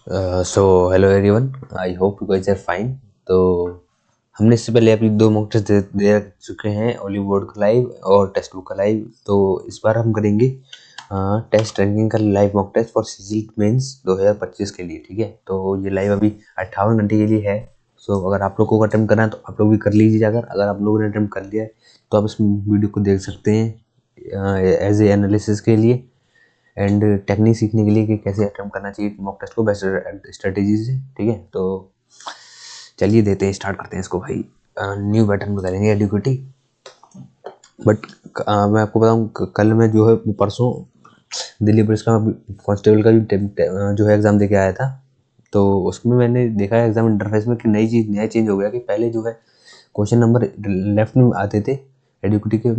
So hello everyone, I hope you guys are fine. तो हमने इससे पहले अभी दो मॉक टेस्ट दे चुके हैं, ओली बोर्ड का लाइव और टेक्स्ट बुक का लाइव। तो इस बार हम करेंगे टेस्ट रैंकिंग का live mock test for CGL mains 2025 के लिए। ठीक है, तो ये लाइव अभी 58 घंटे के लिए है। सो अगर आप लोग को अटेम्प्ट करना है तो आप लोग भी कर लीजिए। अगर आप लोगों ने अटेम्प्ट कर लिया है तो आप इस वीडियो को देख सकते हैं एज ए एनालिसिस के लिए एंड टेक्निक सीखने के लिए कि कैसे अटेम्प्ट करना चाहिए मॉक टेस्ट को बेस्ट स्ट्रेटेजी से। ठीक है, तो चलिए देते हैं, स्टार्ट करते हैं इसको भाई। न्यू पैटर्न में करेंगे एडुकेटी। बट मैं आपको बताऊं, कल मैं जो है परसों दिल्ली पुलिस का कांस्टेबल का जो है एग्ज़ाम दे के आया था। तो उसमें मैंने देखा है एग्ज़ाम इंटरफेस में कि नया चेंज हो गया कि पहले जो है क्वेश्चन नंबर लेफ्ट में आते थे एडुकेटी के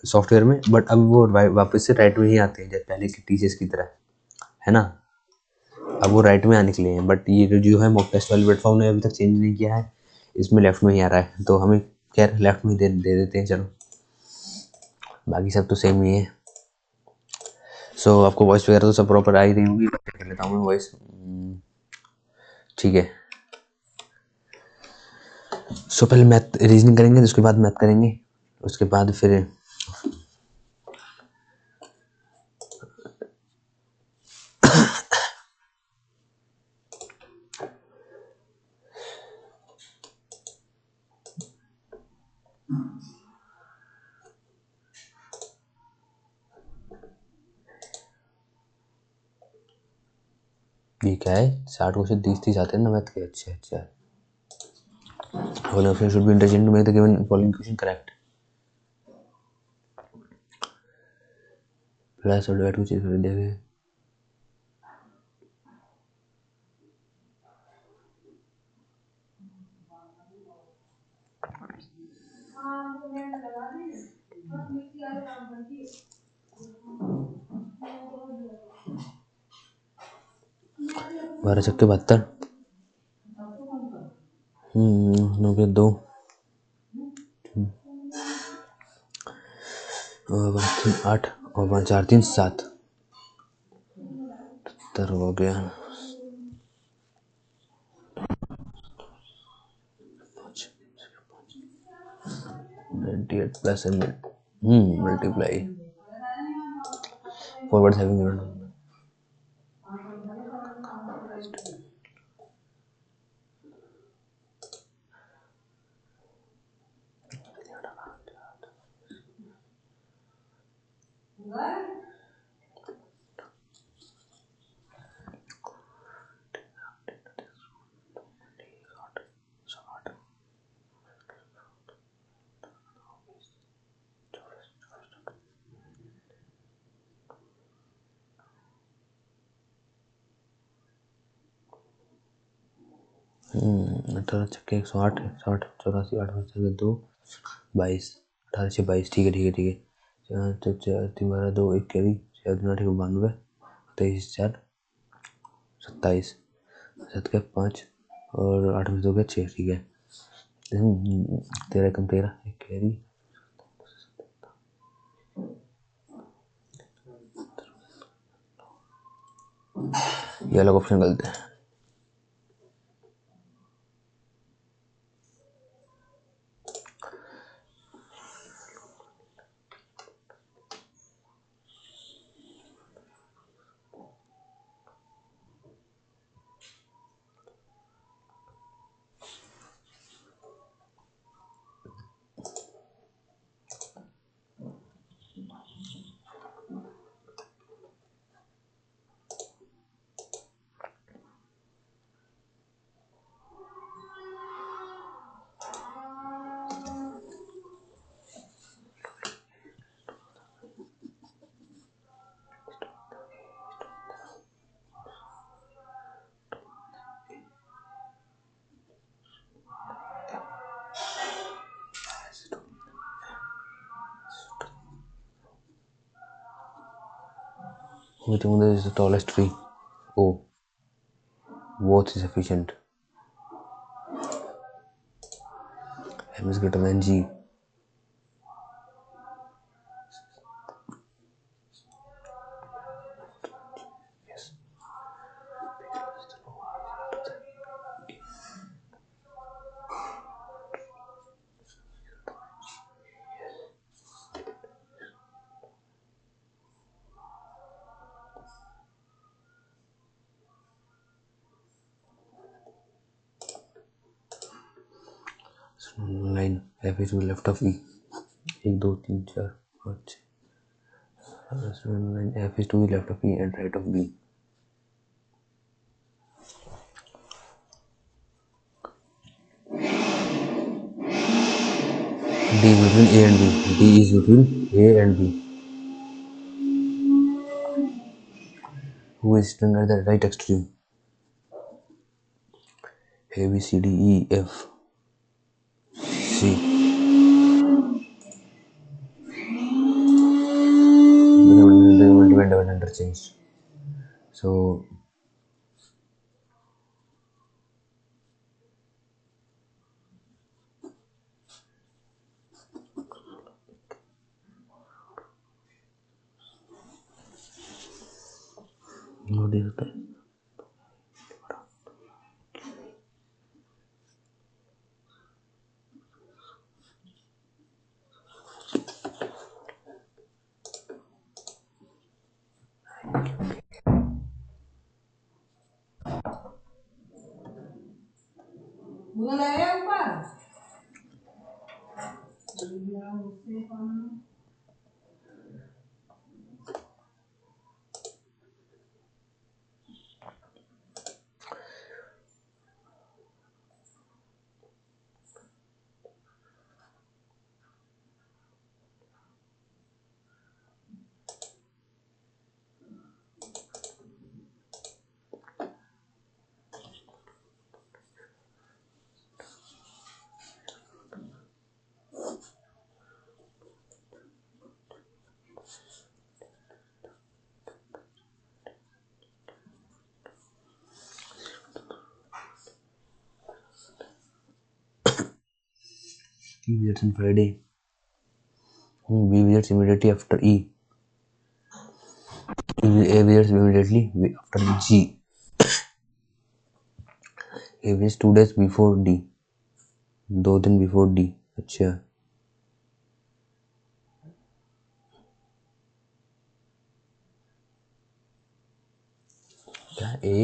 सॉफ्टवेयर में, बट अब वो वापस से राइट में ही आते हैं जैसे पहले के टीचर्स की तरह, है ना। अब वो राइट में आने के लिए हैं, बट ये जो है मॉक टेस्ट वाली प्लेटफॉर्म ने अभी तक चेंज नहीं किया है, इसमें लेफ्ट में ही आ रहा है। तो हमें खैर लेफ्ट में दे देते हैं, चलो बाकी सब तो सेम ही है। सो आपको वॉइस वगैरह तो सब प्रॉपर आ ही रही होगी, कर लेता हूँ मैं वॉइस। ठीक है, सो पहले मैथ रीजनिंग करेंगे, उसके बाद मैथ करेंगे, उसके बाद फिर ये क्या है 60 क्वेश्चन 30 आते हैं ना मैथ के। अच्छा अच्छा, All options should be interchanged to make the given following question correct. Plus or divide to चीज कर देंगे। बारह छक्के 72, 92 और 8 और 5 4 3 7 70 हो गया। 98 plus and multiply forward having. अठारह छक्के 108, 60 84 8 5 2 22, 18 6 22। ठीक है ठीक है ठीक है। 4 3 12 2 1 कैरी 4 2 8 92 23 4 27 7 के 5 और 8 में 2 के 6। ठीक है, 13 कम 13 एक कैरी। ये अलग ऑप्शन गलत है। Which one is the tallest tree? O. Both is sufficient. M is greater than G. Yes. line F is to the left of E. 1 2 3 4 5 6 line F is to the left of E and right of B. D is between A and B. D is between A and B. Who is sitting at the right extreme? A B C D E F C. Multiple interchange. So what is that? E visits on Friday. B visits immediately after E. A visits immediately after G. A visits 2 days before D. 2 दिन before D. अच्छा क्या A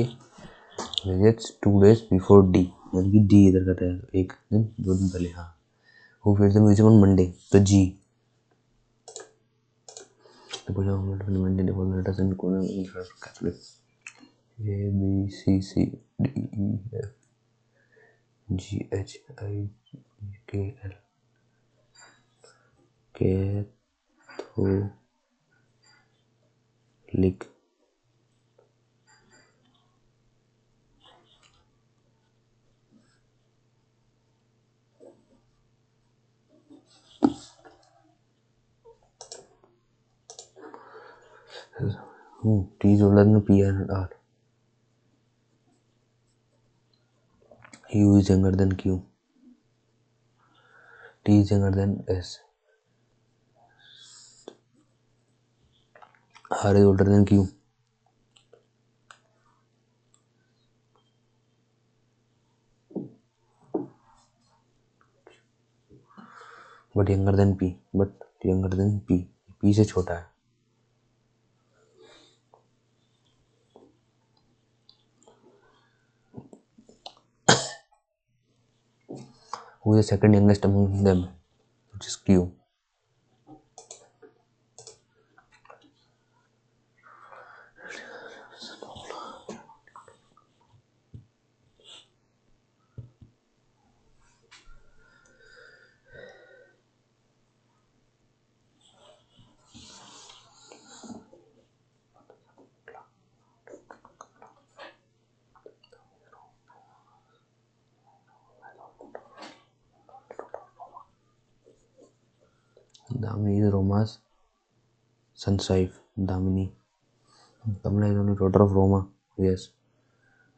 visits 2 days before D मतलब कि D इधर का था 1 दिन 2 दिन पहले. हाँ. Who visits the museum on Monday? तो G. तो पूछा Monday the following letters in Catholic. A B C C D E F G H I K L. Catholic. T is older than P and R. U is younger than Q. T is younger than S. R is older than Q. But younger than P. P से छोटा है. Who is the second youngest among them? Which is Q. Damini is Roma's son's wife. Damini. Kamala is only daughter of Roma. Yes.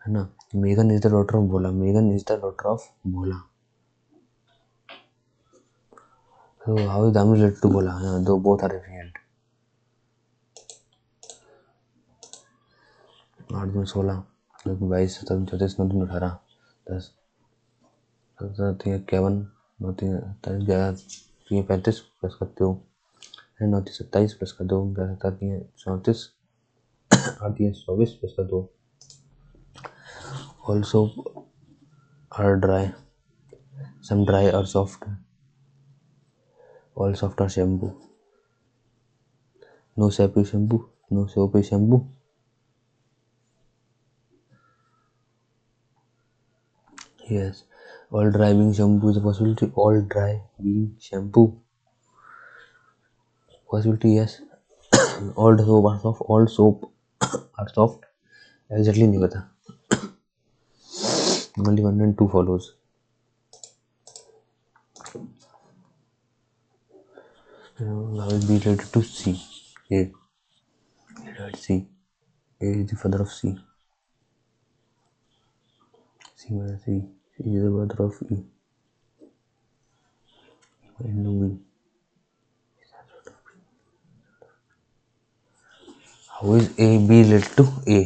है ना. Megan is the daughter of Bhola. So how is Damini related to Bhola? Though both are different. 8 में 16 22 27 34 9 18 10 17 51 9 27 11 35 plus करते हो 9 27 plus कर दो 11 34 8 24 plus कर दो. Also are dry. some dry or soft, all soft or shampoo, no soapy shampoo, no soapy shampoo, yes, all dry being shampoo is a possibility, all dry being shampoo possibility, yes, all soap are soft, all soap are soft, exactly नहीं पता, only 1 and 2 follows. Now it be related to C. A. Let's see. A is the father of C. C minus C. C is the brother of E. And B. How is A B related to A?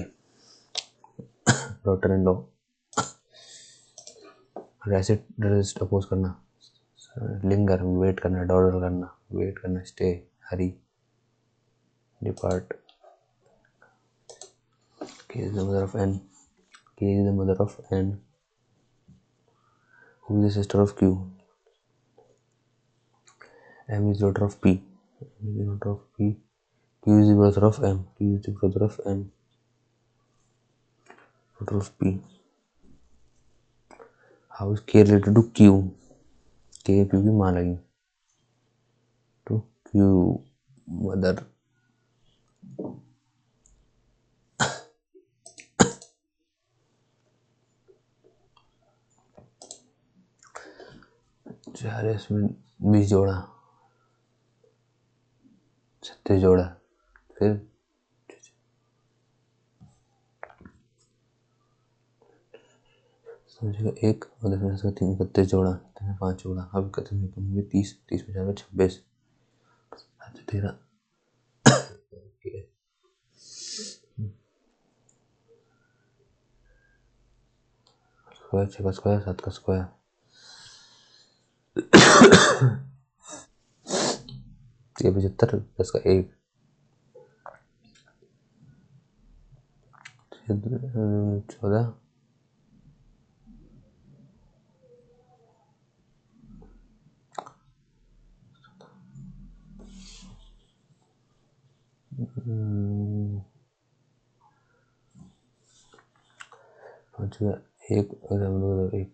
Daughter-in-law. Resist oppose करना. Linger wait करना. Dawdle करना. Wait करना. Stay. Hurry. Depart. K is the mother of N. K is the mother of N. Who is the sister of Q? M is the daughter of P. M is the daughter of P. Q is the brother of M. Q is the brother of M. Daughter of P. How is K related to Q? K Q की माँ लगी. To Q mother. चार इसमें 20 जोड़ा, 36 जोड़ा, फिर समझेगा 1 और 10 में से 3 31 जोड़ा, 5 जोड़ा, अब कितने में कम 30 30 में जाएगा 26 13 स्क्वायर 6 का स्क्वायर 7 का स्क्वायर 75 10 का 1 14 1 और 1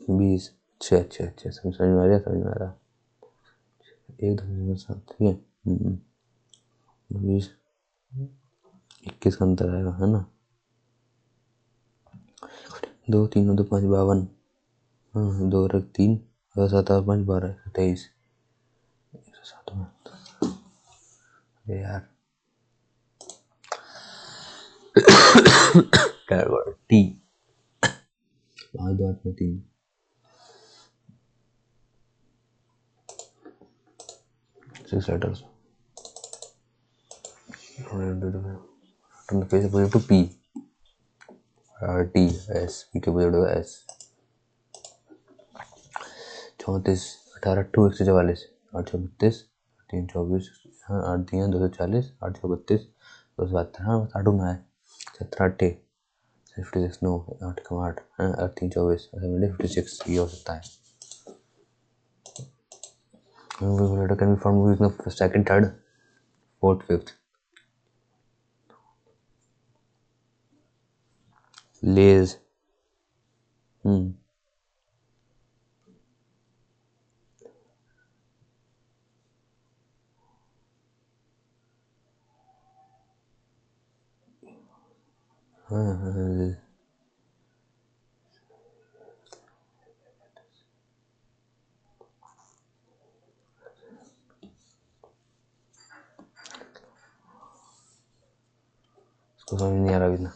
20 6 समझ में आ रहा 1 2 7 ठीक है 20 21 का अंतर आएगा है ना 2 3 2 5 52 हाँ 2 और 3 और 7 और 5 12 23 107 में अरे यार क्या टी 5 2 8 में 3 6 letters turn the page opposite to P T S P के opposite होगा S 34 18 2 144 8 32 3 24 हाँ 8 दिया 240 8 32 272 हाँ 60 में है 17 8 56 नो 8 का 8 हाँ 8 3 24 56 ये हो सकता है letter can be formed using the second third fourth fifth lays इसको समझ नहीं आ रहा इतना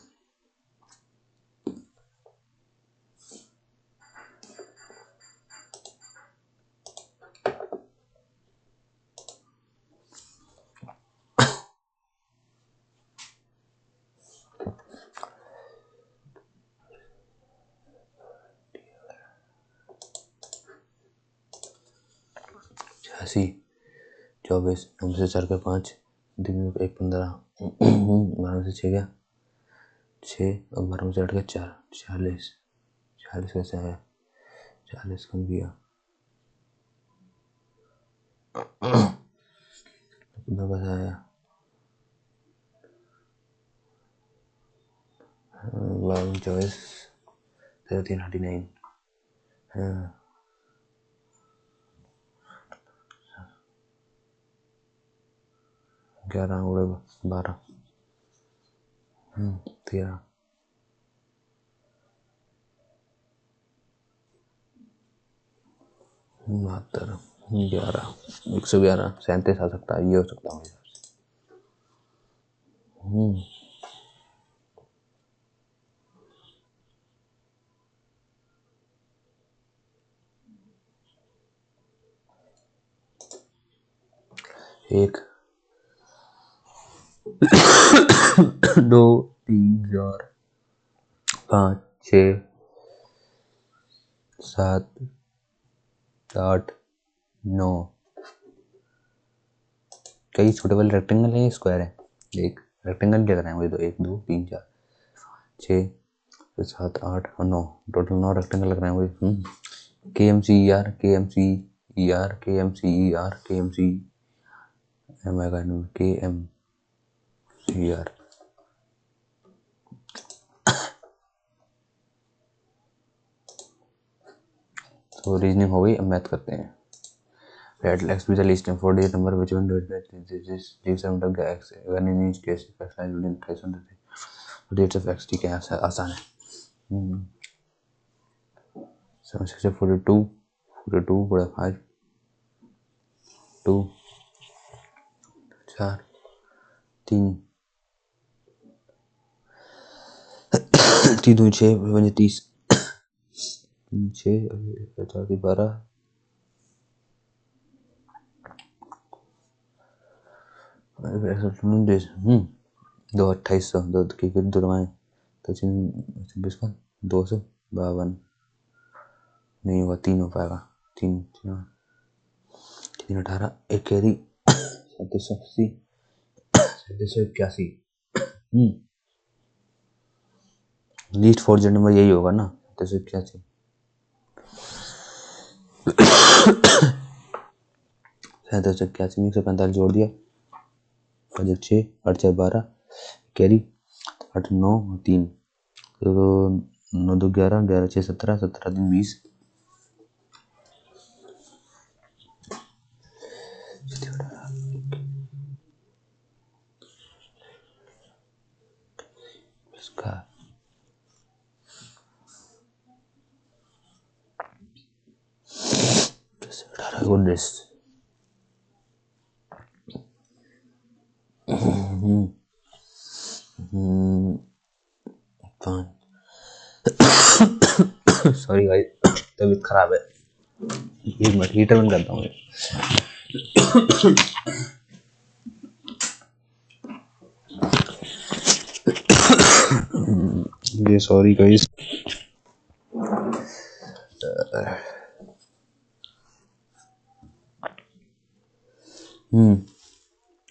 80, 24, 9 से 4 के 5, 3 में 1, 15, 12 से 6 गया 6 और 12 में से 8 के 4, 40, 40 कैसे आया, 40 कम किया 15 कैसे आया, 12, 24, 13, 39, 11 उड़े 12, 13, 72, 11, 111, 37 आ सकता है, ये हो सकता है। एक 2 3 4 5 6 7 8 9, कई छोटे वाले रेक्टेंगल है, स्क्वायर है, एक रेक्टेंगल क्या कराएं मुझे, तो 1 2 3 4 6 7 8 और 9, टोटल 9 रेक्टेंगल लग रहे हैं मुझे। KMCER KMCER KMCER KMCER तो रीजनिंग हो गई, अब मैथ करते हैं। Let x be the least important number which one gives some of x when in each case x is within 2 dates of x, ठीक है, आसान है। 7 6 42 42 बड़ा 5 2 4 3 3 2 6 5 30 3 6 4 12 2 2800 2 की फिर दुर्वाएं तो 26 का 252 नहीं होगा, 3 हो पाएगा, 3 3 18 एक कैरी 3780 3781 लीस्ट 4 जेड नंबर यही होगा ना, 3781 3781 में 145 जोड़ दिया 5 6 8 4 12 कैरी 8 9 3 तो 9 2 11 11 6 17 17 3 20 इसका 18 19 सॉरी भाई, तबीयत खराब है, एक मिनट हीटर बंद करता हूँ। ये सॉरी गाइस,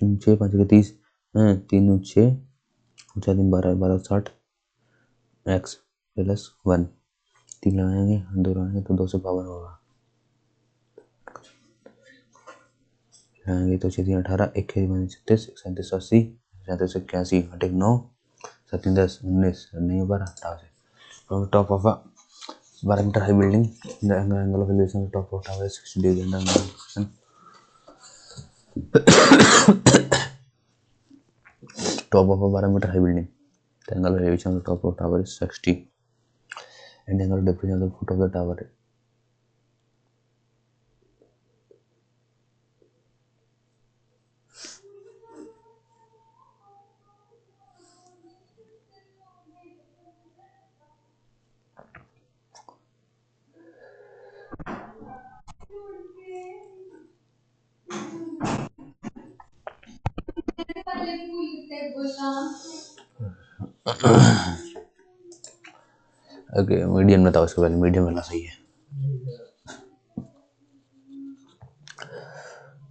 6 5 30 3 6 4 12 12 60 x प्लस 1 3 लगाएंगे 2 लगाएंगे तो 252 होगा, लगाएंगे तो 6 3 18 1 36 37 80 37 81 8 9 7 10 19 नहीं हो पा रहा से top of 12 metre high building the angle of elevation top of tower 60 degree and top of a 12 meter high building. The angle of elevation of the top of the tower is 60 and the angle of depression of the foot of the tower. Okay medium में था, उसके पहले medium वाला सही है।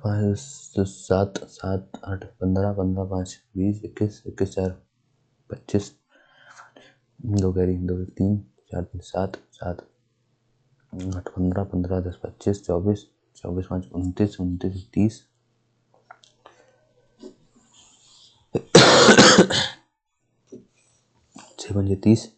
5 7 7 8 15 15 5 20 21 21 4 25 2 carry 2 3 4 3 7 7 8 15 15 10 25 24 24 5 29 29 30 6 5 30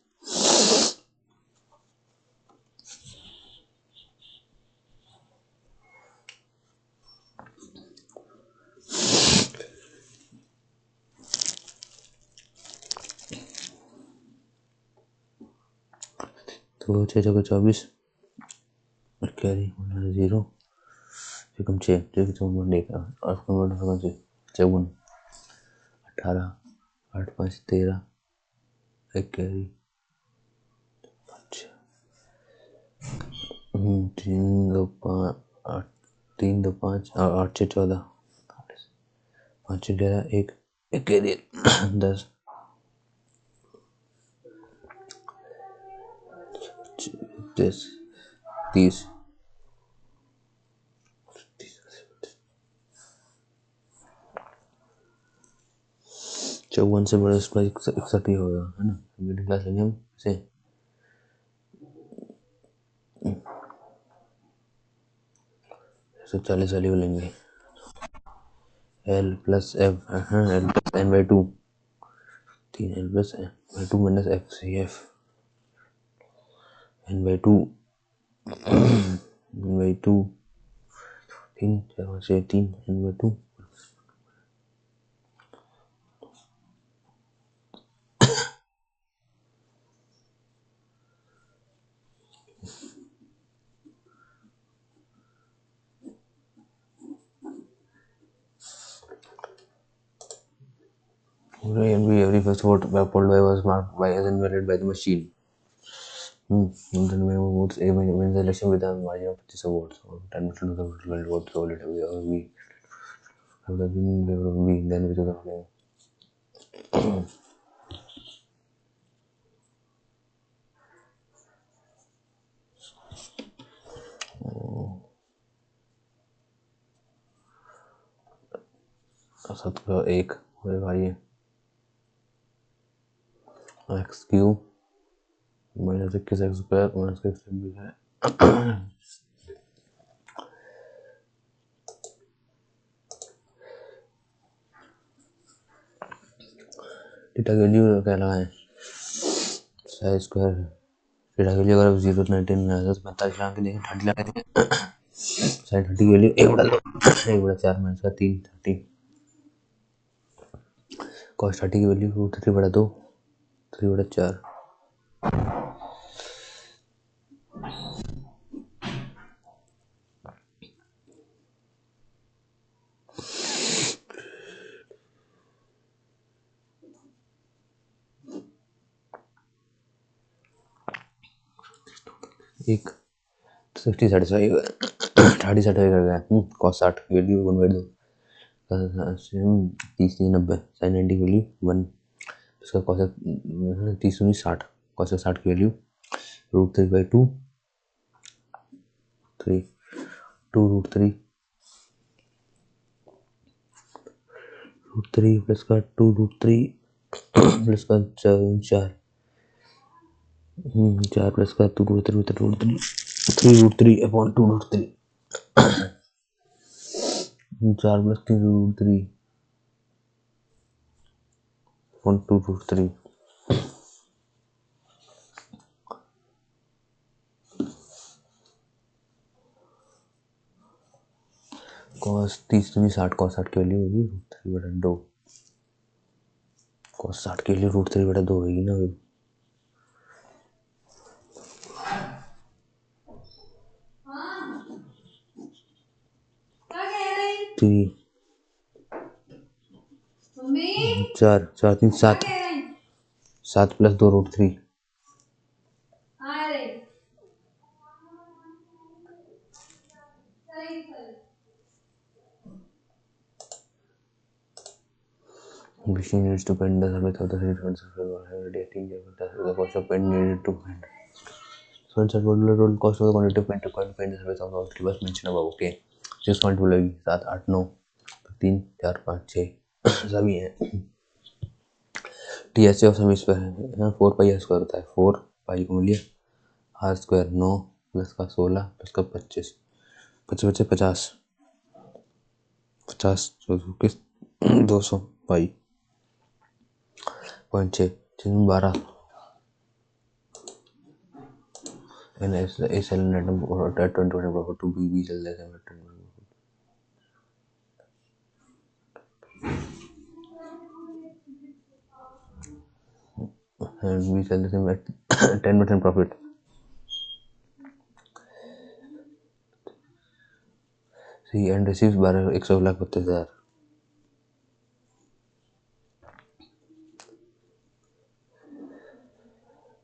तो 6 6 24 carry 0 कम 6 6 54 देखा और कौन से 54 18 8 5 13 एक कैरी 3 2 5 8 3 2 5 8 6 14 5 11 एक एक कैरी 10 10 30 54 से बड़ा इसका 61 ही होगा, है ना। मिडिल क्लास लेंगे हम इसे 140 वाली को लेंगे। L plus F L plus N by 2 3 L plus N by 2 minus F C F N by 2 N by 2 3 4 6 3 N by 2 every first vote polled by was marked by as invalid by the machine. Then we votes A wins the election with a margin of 50 votes or 10% of the total votes. So let we have the win in favor of B. Then we do the following. सात का एक होगा ये x cube minus 21 x square minus x भी है। Theta की value क्या लगाएं साइन स्क्वायर थीटा की वैल्यू अगर 0.19 45 लगा के देखें 30 लगा के देखें साइन 30 की वैल्यू 1/4 माइनस का 3 30 cos 30 की वैल्यू √3/2 3/4 एक 60 satisfy 30 satisfy कर गया cos 60 की वैल्यू 1/2 30 90 साइन 90 की वैल्यू 1 इसका cos 30 60 cos 60 की वैल्यू √3/2 3 2 √3 प्लस का 2 प्लस का 4 4 प्लस का 2 √3 3 upon 2 4 plus 3 √3 upon 2 cos 30 60 cos 60 की वैल्यू होगी √3/2 cos 60 की वैल्यू √3/2 होगी ना भाई 3 4 4 3 7 7 plus 2 √3 machine needs to pen the surface of the series radiating the cost of pen needed to pen so it's a total cost of the quantity of pen required to pen the surface of the syllabus mentioned above. Okay, 6 multiple होगी 7 8 9 3 4 5 6 सभी हैं। T H of सभी इस पर है 4 पाई are square होता है 4 पाई को मिलिए आर स्क्वायर 9 प्लस का 16 प्लस का 25 25 बचे 50 50 किस 200 पाई 0.6 12 and is an atom or at 20 to be cell less than 10 and we sell the same at 10% profit. See and receives 1,32,32,000.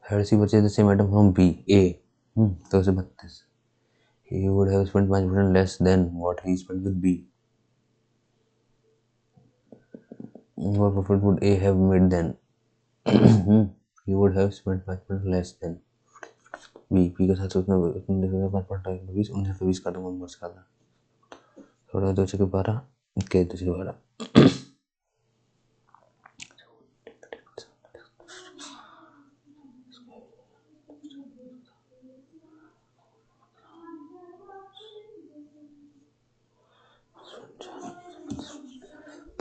Had she purchased the same item from B A तो उसे 32 he would have spent 5% less than what he spent with B. What profit would A have made then? He would have spent 5% less than B के साथ उसने 5.20 1920 का तो number का था थोड़ा 2 से 12 के 2 से 12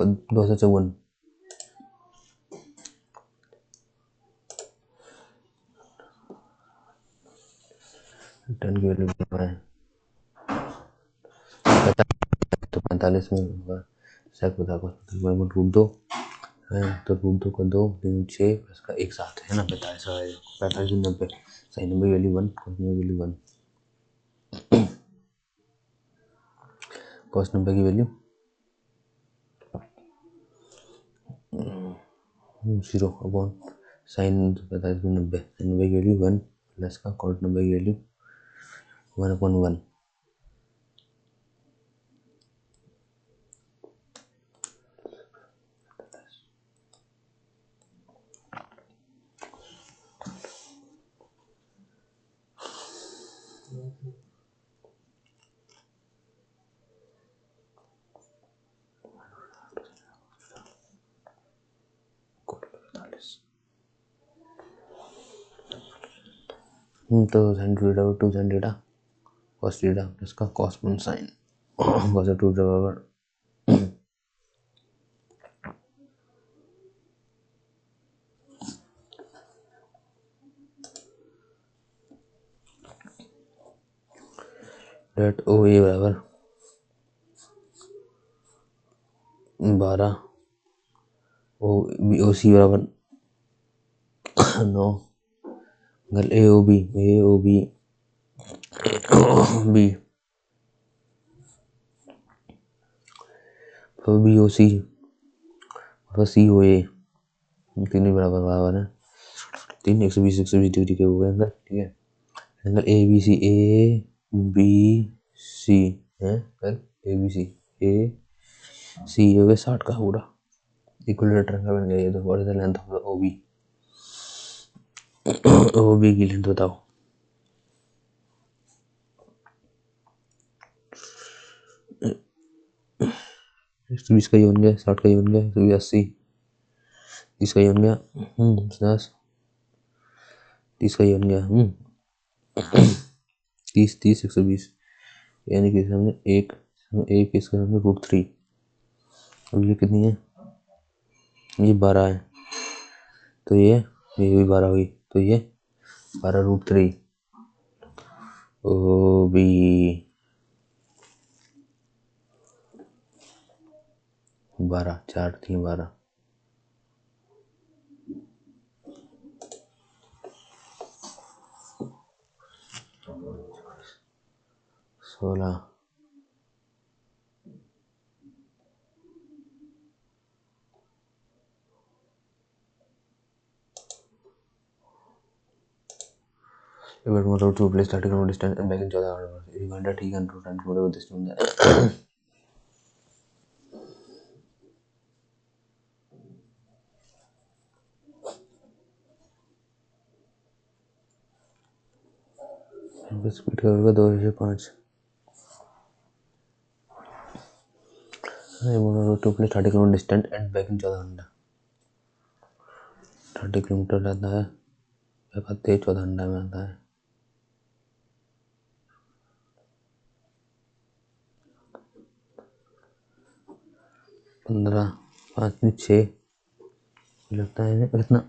254 10 की वैल्यू है तो 45 में होगा सेक बता को रूट 2 है तो रूट 2 का 2 3 6 प्लस का 1 7 है ना 45 आएगा 45 90 सही नंबर की वैल्यू 1 कॉस नंबर की वैल्यू 1 कॉस नंबर की वैल्यू 0 अपॉन साइन 45 में 90 साइन नंबर की वैल्यू 1 प्लस का कॉस नंबर की वैल्यू 1 अपॉन 1 तो sine theta 2 sine theta cos theta plus का कॉस 1 साइन कॉस 2 बराबर डेट ओ ए बराबर 12 ओ सी बराबर 9 अगर ए ओ बी बी ओ सी और सी ओ ए तीनों बराबर है 3 120 डिग्री के हुए एंगल ठीक है एंगल ए बी सी है एंगल ए बी सी हो गया 60 का पूरा इक्विलेटरल ट्रायंगल बन गया ये तो what is the length of the O B की लेंथ बताओ बीस का ही बन गया 60 का ही बन गया 180 30 का ही बन गया 50 30 का ही बन गया 30 120 यानी कि हमने एक इसका हमने √3 अब ये कितनी है ये 12 है तो ये भी 12 हुई तो ये 12√3 O B 12 4 3 12 16 About motor to place static on distance and back in 14 hours. Reminder ठीक है and whatever this doing that. Speed का होगा 2 से 5 to place 30 kilometre distant and back in 14 घंटा। 30 किलोमीटर रहता है, क्या कहते हैं 14 घंटा में आता है। पंद्रह, 5 6 लगता है इतना।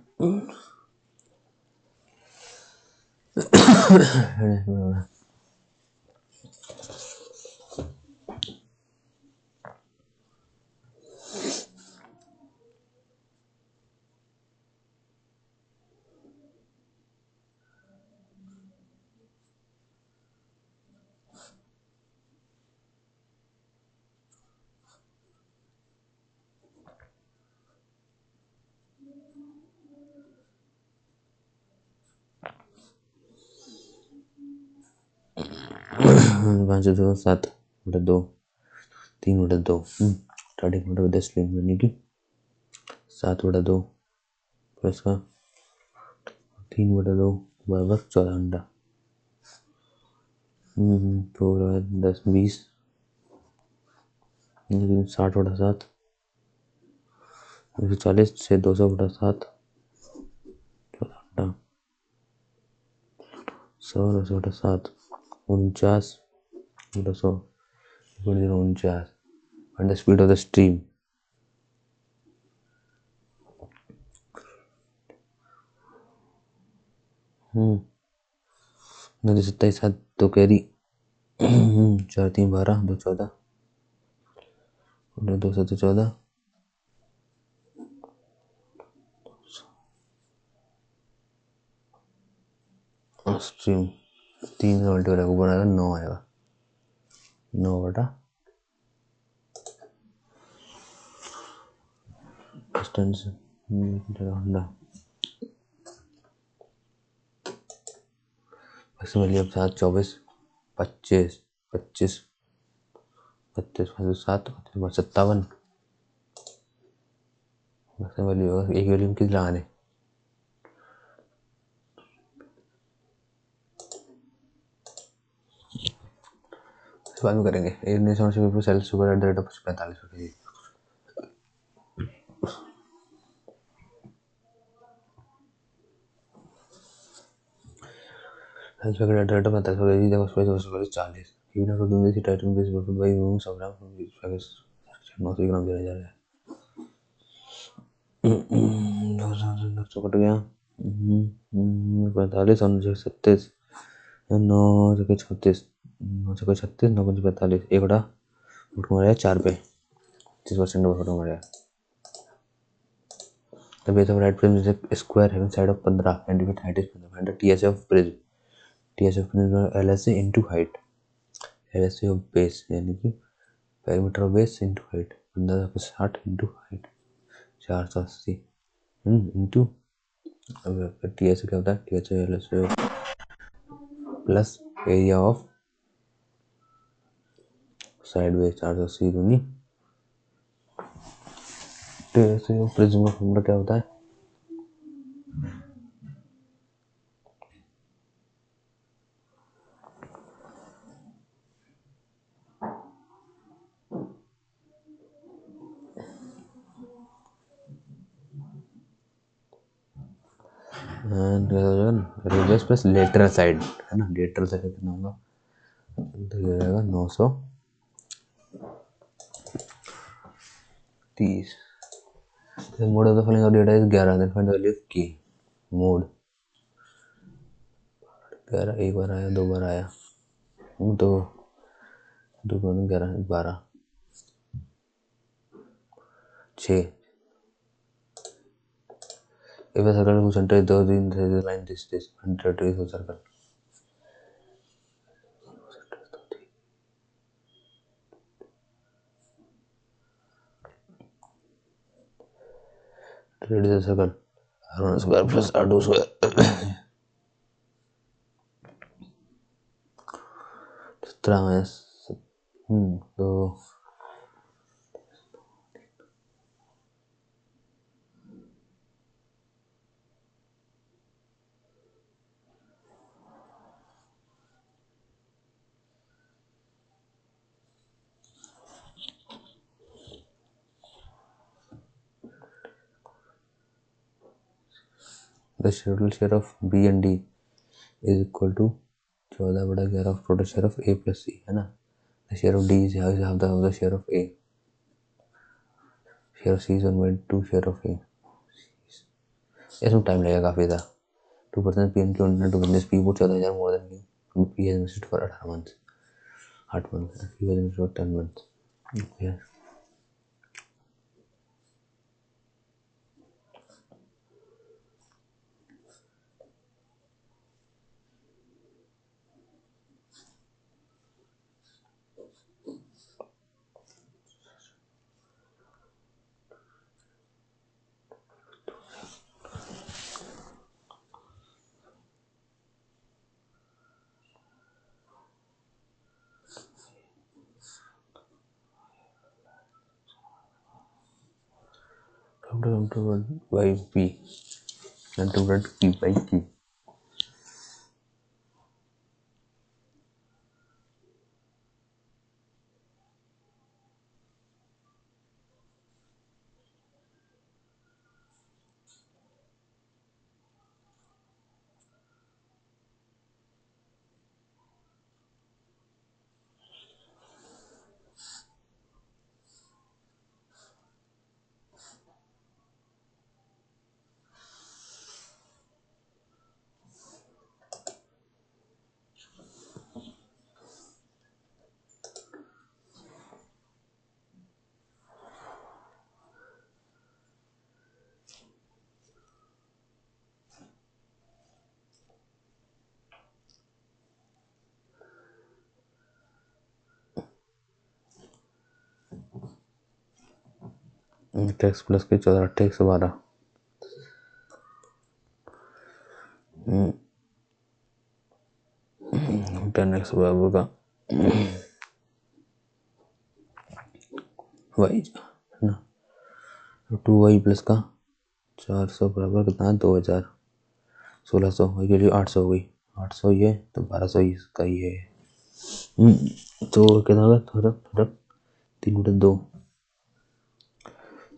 पाँच दो 7/2 3/2 30 किलोमीटर 10 किलोमीटर यानी कि 7/2 प्लस का 3/2 बराबर 14 घंटा। 10 20 60/7 140 से 200/7 14 घंटा 100/7 49/100 49 and the speed of the stream नदी 27 7 2 कैरी 4 3 12 2 14 2 7 14 स्ट्रीम 3 से मल्टीपल ऊपर आएगा 9 आएगा 9 डिस्टेंस घंटा मैक्सिमम 7 24 25 25 32 7 57 मैक्सिमम वैल्यू होगा। एक वैल्यू किस लगाने बाद में करेंगे। 19 sell sugar at the rate of 45 रुपये sell sugar at the rate of 45 रुपये जब उसमें 40 even to do this titan base work by using सब ग्राम 900 ग्राम दिया जा रहा है। 200 कट गया 45 और 36 9 36 9 36 9 45 एक बटा मारा 4 पे 30% बटा मारा। The base of right prism is a square having side of 15 and with height is 15 and the TSA of prism is LSA into height LSA of base यानी कि perimeter of base into height 1560 into height 480 into TSA क्या होता है TSA LSA plus area of side way 480 दूंगी। TSA of prism का formula क्या होता है रेडियस प्लस लेटरल साइड है ना। लेटरल साइड कितना होगा तो ये रहेगा 930। Mode of the following of data is 11 then find the value की मोड 11 एक बार आया 2 बार आया तो 2 11 12 6 if a circle whose center is 13 the line this 100 is a circle radius of circle r1 square plus r2 square तो the total share of B and D is equal to 14/11 of total share of A plus C, है ना। The share of D is half the share of A, share of C is 1/2 share of A. इसमें time लगेगा काफ़ी ज़्यादा। 2% P N की to business P वो 14,000 more than P has invested for 18 months, 8 months, P has invested for 10 months. Okay, by P and divided P by Q. Tax plus के 14 8 112 10x बराबर का Y है ना, 2y प्लस का 400 बराबर कितना है 2000, 1600 वाई के लिए 800 हो गई, 800 ये तो 1200 इसका ही है। तो कितना होगा थोड़ा थोड़ा 3/2,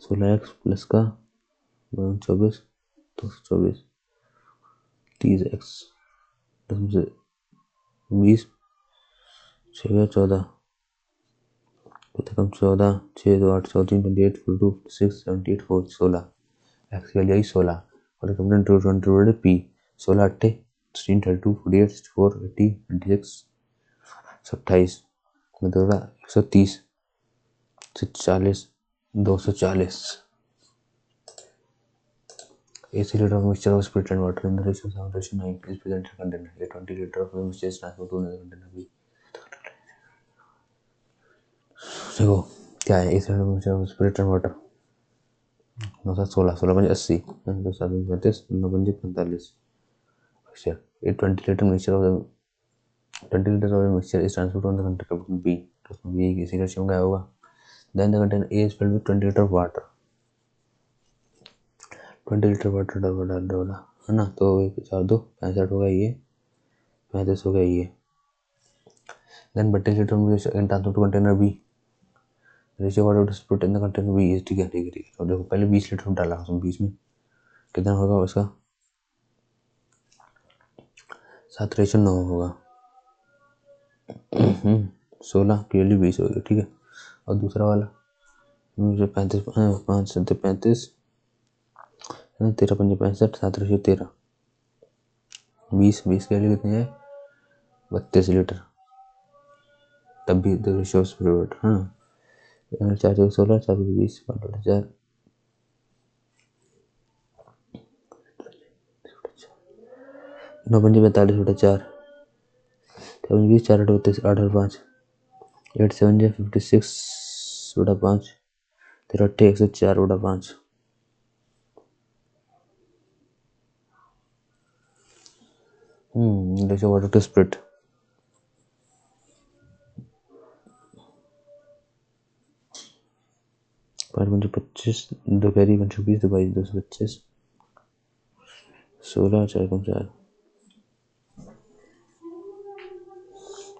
16x प्लस का 24 224, 30x 20 6 14 कम 14 6 2 8 14 28 42 6 78 4 16 एक्स की वैल्यू आई 16 और कंप्यूटर पी 16 8 16 32 48 64 80 96 27 मतलब 130 से 40 240 AC liter of mixture of spirit and water in the ratio 7:9 is present in a container. A 20 liter of mixture is transferred to another container B. देखो क्या है AC liter of mixture of spirit and water 9 7 16 16 5 80 2 7 35 9 5 45 mixture. A 20 liter mixture of the 20 liters of the mixture is transferred to another container B. तो उसमें B किसी ratio में क्या होगा? Then the container A is filled with 20 liter of water. 20 litre water डाला है ना, तो 4 2 65 हो गया, ये 35 हो गया ये। देन 32 लीटर में transfer to container B, ratio water to split in the container B is, ठीक है ठीक है ठीक है। तो देखो पहले 20 लीटर में डाला उसमें, 20 में कितना होगा उसका 7:9 होगा, 16 क्लियरली 20 हो गया, ठीक है। और दूसरा वाला मुझे 35 5 7 35 13 5 65 7:13 20 20 के लिए कितनी है 32 लीटर, तब भी रेशियो स्प्लिट, हाँ 4 16 4 20 4 9 5 45 बटा 4 7 20 4 8 32 8 और 5 8 7 56 बटा 5 तेरह 8 104 बटा 5 ratio water to split 5 5 25 2 carry 5 20 2 22 225 16 4 4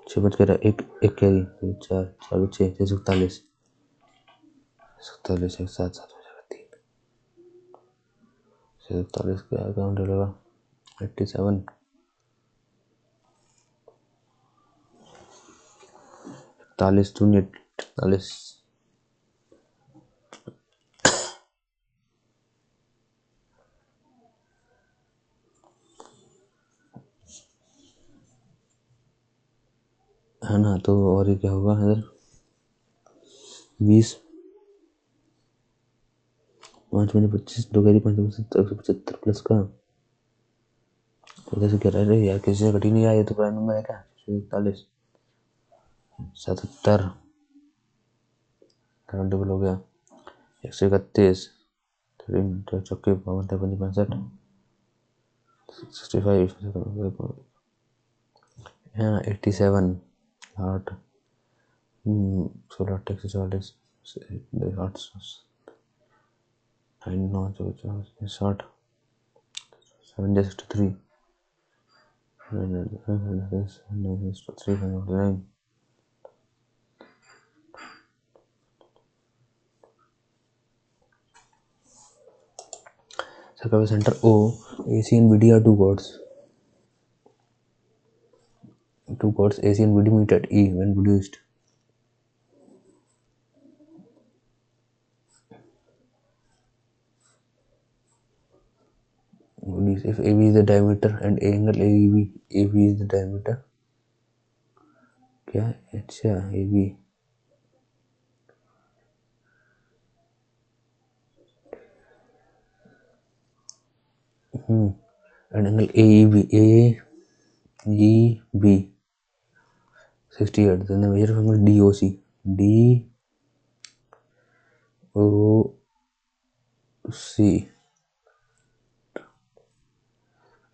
6 5 कह रहा 1 1 कैरी 4 4 6 47 47 1 7 7 3 47 क्या काउंट होगा 87 41 शून्य 43 है ना। तो और ये क्या होगा इधर 20 5 में 25 2 गैरी 5 175 प्लस का इधर से क्या रह रही यार किसी से घटी नहीं आया। तो प्राइम नंबर है क्या 41 77 डबल हो गया 131 चौके 52 65 65 हाँ 87 8 16 140 8 9 60 763 3 Circle center O, AC and BD are two chords. Two chords AC and BD meet at E when produced. If AB is the diameter and angle AB is the diameter. क्या अच्छा AB and angle AEB 68. Then the measure of angle DOC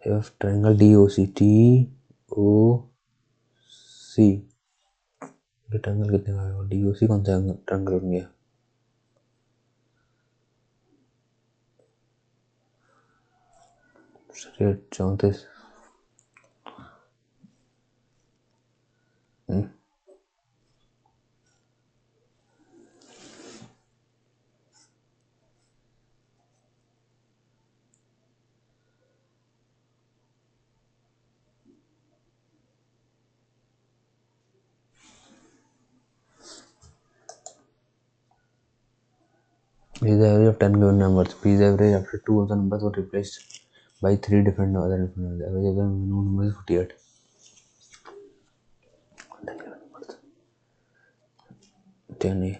if triangle DOC ये triangle कितने का आएगा DOC कौन सा triangle बन गया straight 34 is the average of 10 given numbers. P is average after 2 of the numbers were replaced by 3 different other numbers. The average of the minimum number is 48. 10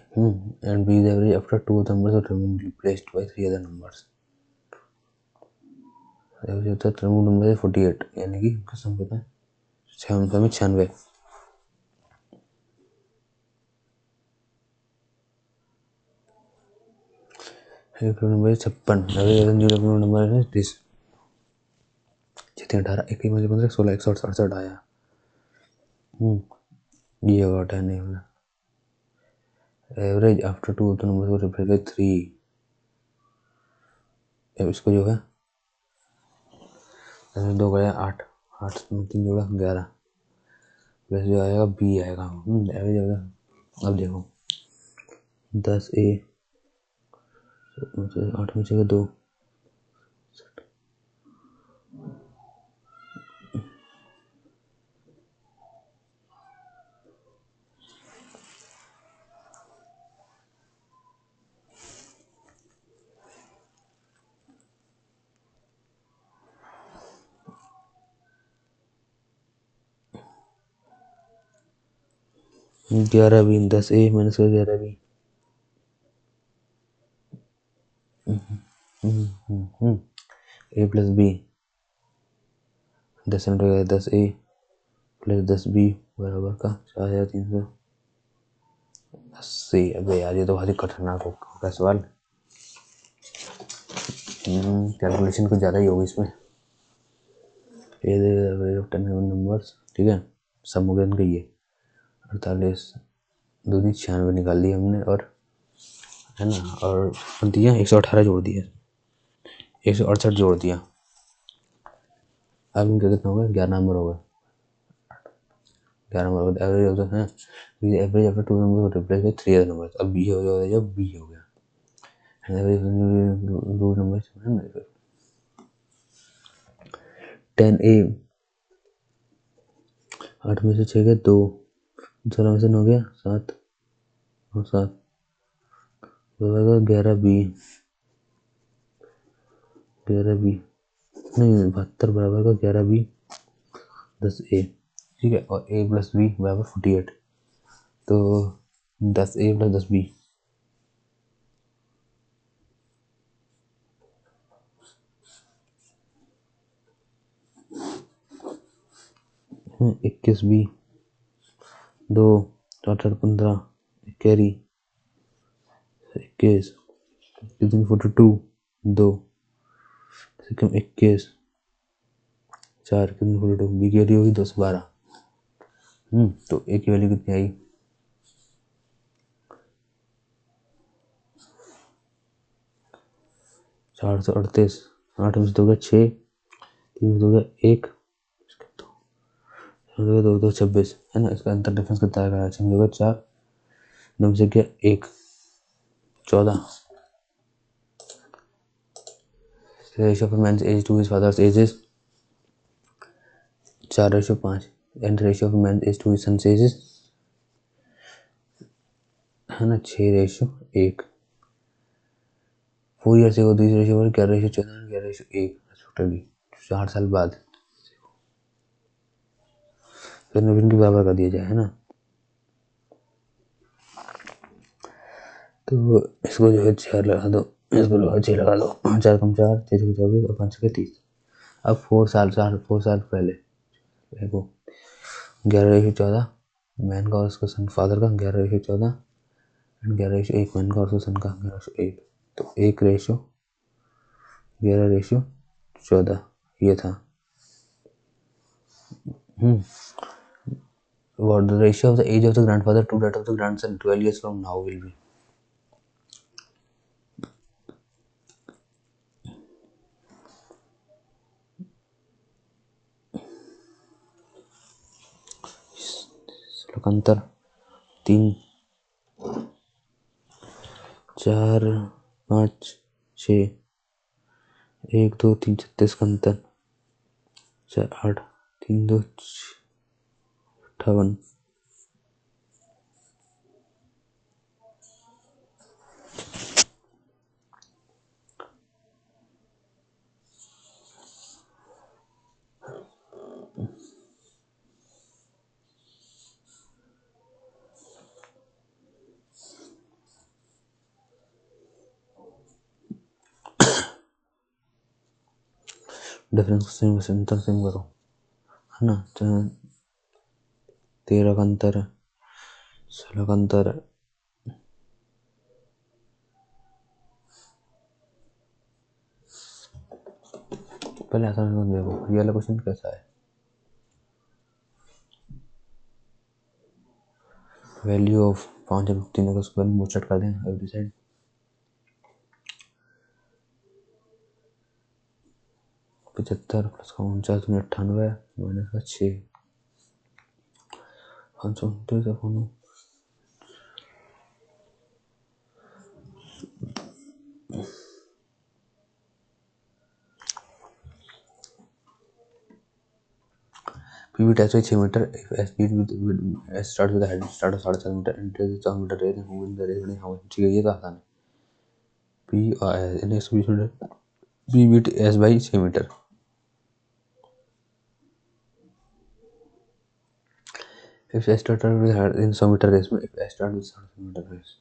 and B is average after 2 of the numbers were replaced by 3 other numbers. The average of the removed number is 48. यानी कि कसम पता है 96 number 56 number है 30 18 21 15 16 61 68 आया ये होगा 10 नहीं होगा एवरेज आफ्टर 2 तो नंबर को रिप्लेस बाय 3 अब इसको जो है 2 गया 8 8 3 जोड़ा 11 प्लस जो आएगा बी आएगा एवरेज आएगा। अब देखो 10 ए 8 में से 2 11 भी 10 ए माइनस 11 भी ए प्लस बी 10 में 10 ए प्लस 10 बी बराबर का 4380। अबे यार ये तो बहुत ही खतरनाक होगा सवाल कैलकुलेशन कुछ ज़्यादा ही होगी इसमें। एवरेज ऑफ 10 गिवन नंबर्स ठीक है सब हो गया इनका ये 48 2 96 निकाल दिया हमने और है ना और दिया 118 जोड़ दिया 168 जोड़ दिया। अब इनका कितना होगा 11 नंबर होगा 11 नंबर एवरेज होता है average after 2 number replace by 3 other numbers. अब बी हो गया जब बी हो गया एवरेज 2 नंबर्स है ना 10a, 8 में से 6 गया 2, 16 में से 9 गया 7 और 7 11b, 11b नहीं 72 बराबर का 11b 10a, ठीक है। और a प्लस b बराबर 48, तो 10a plus 10b 21b 2 8 15 carry 21 कितनी 42 2 सिक्किम 21 4 कितनी 42 बी कैरी होगी 10 12। तो ए की वैल्यू कितनी आई 438। 8 में से 2 गया 6, 3 में से 2 गया 1, 2 2 26 है ना। इसका अंतर डिफरेंस कितना आएगा 6 में 2 गया 4, 9 में से गया 1 14। Ratio of man's age to his father's ages 4:5 and ratio of man's age to his son's ages है ना 6:1। 4 ईयर से वो दूसरी रेशियो 11:14 11:1 टोटली 4 साल बाद फिर नवीन के बराबर कर दिया जाए है ना। तो इसको जो है 6 लगा दो, इसको लगा 6 लगा दो, 4 कम 4 6 छः 24 और 5 30। अब 4 साल पहले देखो 11:14 मैन का और उसका सन फादर का 11:14 एंड 11:1 मैन का और उसका सन का 11:1, तो 1:11:14 ये था। What the ratio of the age of the grandfather to that of the grandson 12 years from now will be? अंतर 3 4 5 6 1 2 3 36 का अंतर 4 8 3 2 58। डिफरेंस सेम अंतर सेम करो है ना। 13 का अंतर 16 का अंतर पहले आसान देखो ये वाला क्वेश्चन कैसा है। वैल्यू ऑफ 5 और 3 का स्क्वायर में मुचट कर दें एवरी साइड। 75 प्लस का 49 में 98 माइनस का 6 529 upon PV test by 6 meter if speed with S starts with a head start of 7.5 meter and it is 4 meter race and who wins the race how much ठीक है ये तो आसान है। P और S in 120 metre P beat S by 6 metre. If S starts with a head in 100 meter race में if S starts with 7 meter race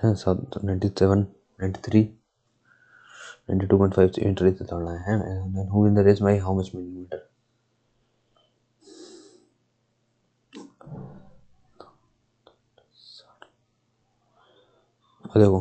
है 97 93 92.5 metre race दौड़ना है and who wins the race by how much millimeter। देखो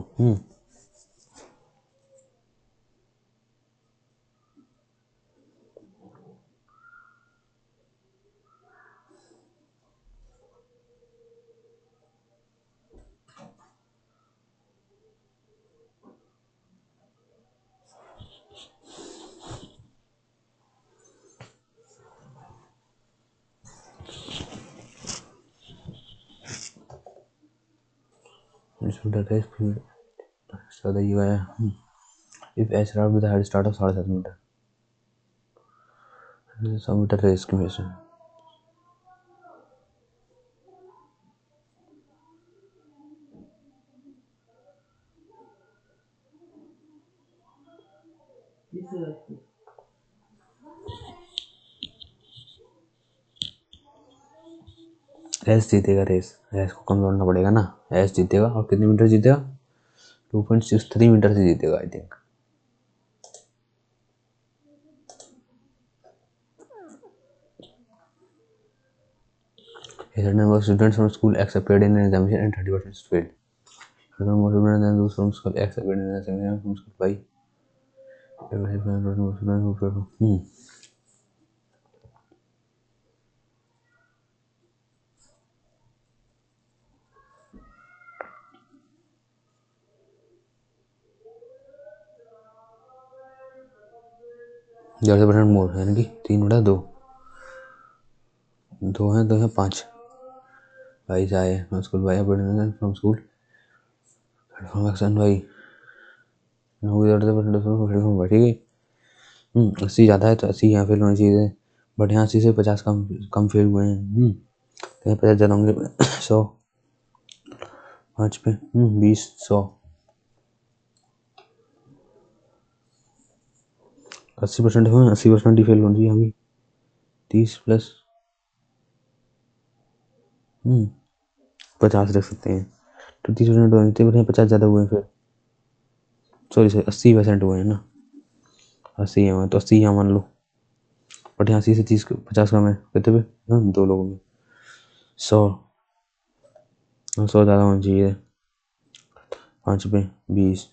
metre race ज़्यादा ये है। If S start with a head start of 7.5 metre 100 metre race की मशीन। एस जीतेगा रेस, एस को कम दौड़ना पड़ेगा ना, एस जीतेगा। और कितने मीटर जीतेगा? 2.63 मीटर से जीतेगा I think. A certain number of students from school X appeared in an examination and 30% failed. A certain number of students and those from school X appeared in an examination from school Y. %, मोर यानी कि 3/2, 2 है 2 है 5। भाई जाए from school Y from school from X and Y. ठीक है। 80 ज़्यादा है तो 80 यहाँ फेल होनी चाहिए, बट यहाँ 80 से 50 कम फेल हुए हैं। तो 50 ज़्यादा होंगे। 100 5 पे 20 100 80% हुए, 80% ही फेल होनी चाहिए अभी। 30 प्लस 50 रख सकते हैं तो 30% होने चाहिए, 50 ज़्यादा हुए हैं फिर। सॉरी 80% हुए हैं ना, 80 है तो 80 यहाँ मान लो, बट यहाँ 80 से 50 कम है कितने पे? 2 लोगों में 100 ज़्यादा होना चाहिए। 5 पे 20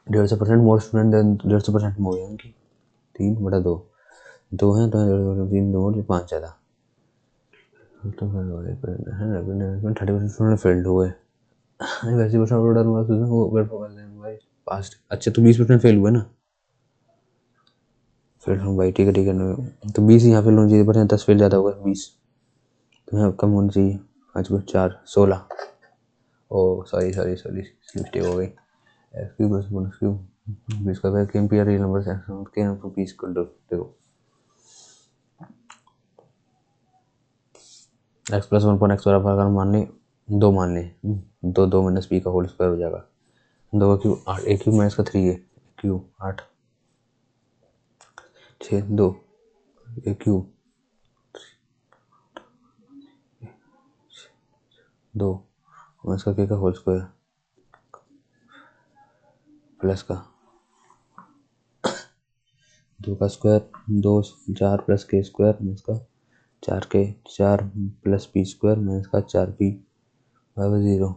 150% मोर स्टूडेंट देन 150% मोर यानी कि 3/2, 2 हैं तो 3 2 5 ज़्यादा। 30% स्टूडेंट फेल्ड हुए। वैसे पास्ट। अच्छा तो 20% फेल हुए ना, फेल हम भाई ठीक है तो 20 यहाँ फेल होना चाहिए, पर 10 फेल ज़्यादा होगा 20, तो यहाँ कम होनी चाहिए। 5 को 4 16। ओ सॉरी मिस्टेक हो गई। एक्स क्यूब प्लस 1 क्यूब इसका वैक्यूम पी रियल नंबर के नंबर पी इक्वल टू, देखो एक्स प्लस 1 पर एक्स बराबर अगर मान लें 2 मान लें, 2 माइनस पी का होल स्क्वायर हो जाएगा। 2 का क्यूब 8, एक क्यूब माइनस का 3 है, क्यूब 8 6 2 एक क्यूब 2 माइनस का के का होल स्क्वायर प्लस का 2 का स्क्वायर 2 4 प्लस के स्क्वायर माइनस का 4 के 4 प्लस पी स्क्वायर माइनस का 4 पी बराबर 0।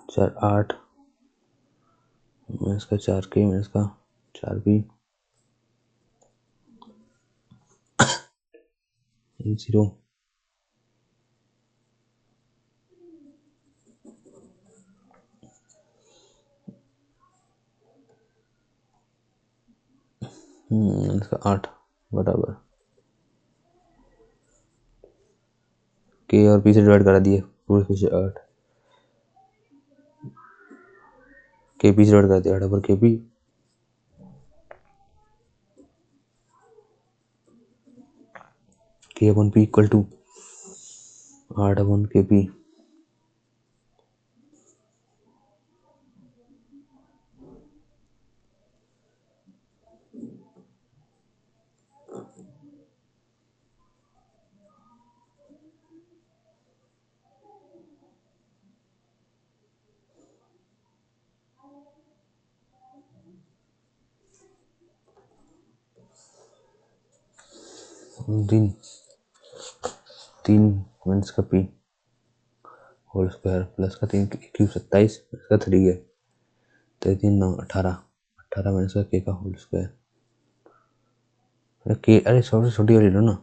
4 8 माइनस का 4 के माइनस का 4 पी 0। इसका 8 बराबर के और पी से डिवाइड करा दिए पूरे खुश 8 के पी से डिवाइड कर दिया 8 पर के अपन पी इक्वल टू 8 अपन के पी। तीन माइनस का पी होल स्क्वायर प्लस का 3 क्यूब 27 इसका 3 है तो 3 9 18 18 माइनस का के का होल स्क्वायर के। अरे सबसे छोटी वाली लो ना।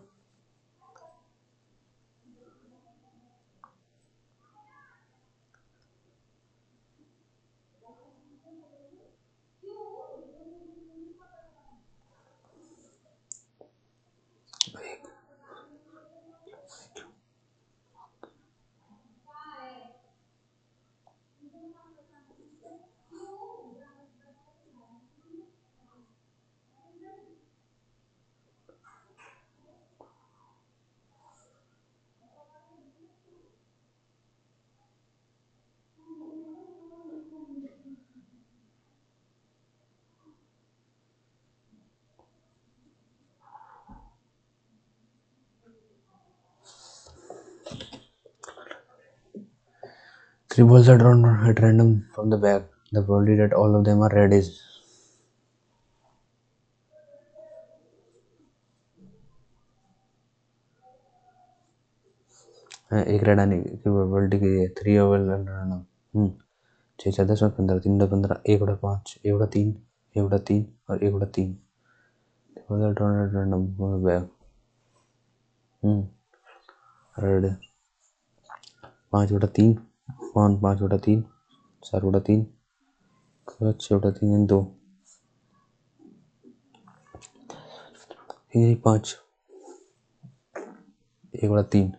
3 balls are drawn at random from the bag. The probability that all of them are red is. एक रेड आने की प्रोबेबिलिटी की है 3 ओवर रैंडम 6 4 10 15 3 15 1 बटा 5 1 बटा 3 1 बटा 3 और 1 बटा 3 रैंडम बैग रेड 5 बटा 3 5 बटा 3 4 बटा 3 6 बटा 3 2 5 1 बटा 3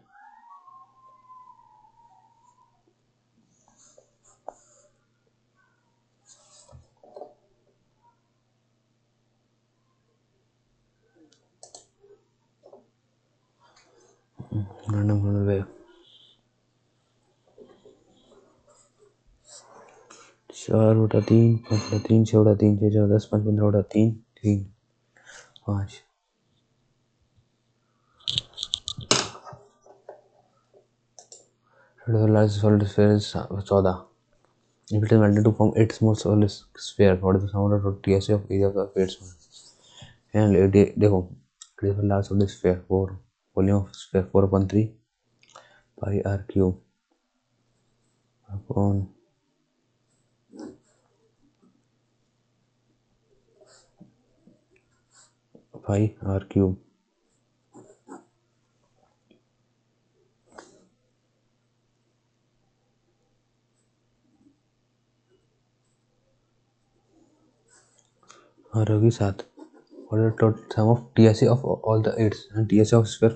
रैंडम बैग 4 बटा 3 5 बटा 3 6 बटा 3 6 4 10 5 15 बटा 3 3 5 large solid sphere is 14. If it is melted to form 8 small solid sphere, what is the sum of the TSA of area of the 8 small? And देखो it is a large solid sphere 4 volume of sphere 4/3 pi r cube upon pi r cube. और होगी 7. What is the total sum of TSA of all the 8s and TSA of sphere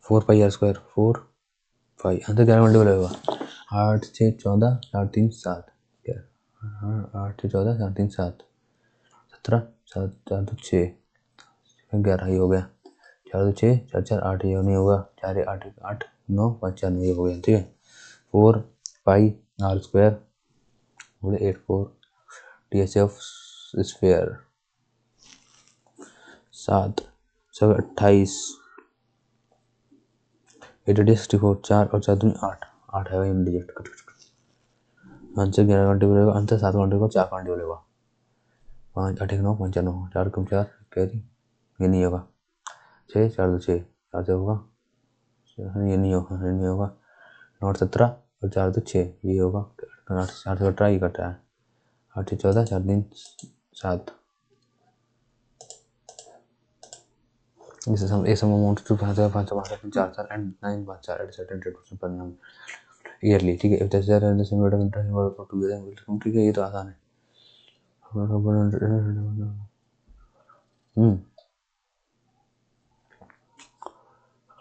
4 pi r square 4 pi अंदर 11 multiple होगा 8 6 14 4 3 7 8 6 14 4 3 7 17 7 4 2 6 11 ये हो गया 4 2 6 4 4 8 ये नहीं होगा 4 8 8 9 5 4 ये हो गया ठीक है 4 पाई आर स्क्वायर बोले 8 4 TSA ऑफ स्फीयर 7 7 28 64 4 और 4 दूनी 8 8 है वही डिजिट आंसर 11 घंटे बोलेगा आंसर 7 घंटे को 4 घंटे बोलेगा 5 8 9 5 9 4 कम 4 कैरी ये नहीं होगा 6 4 2 6 4 से होगा ये नहीं होगा 9 17 और 4 2 6 ये होगा 8 4 से 18 ये कटा है 8 से 14 4 3 7 This is some amount to 5 5 4 4 and 9 5 4 at certain rate per annum yearly ठीक है if there is the same rate of interest for 2 years will come ठीक है ये तो आसान है 8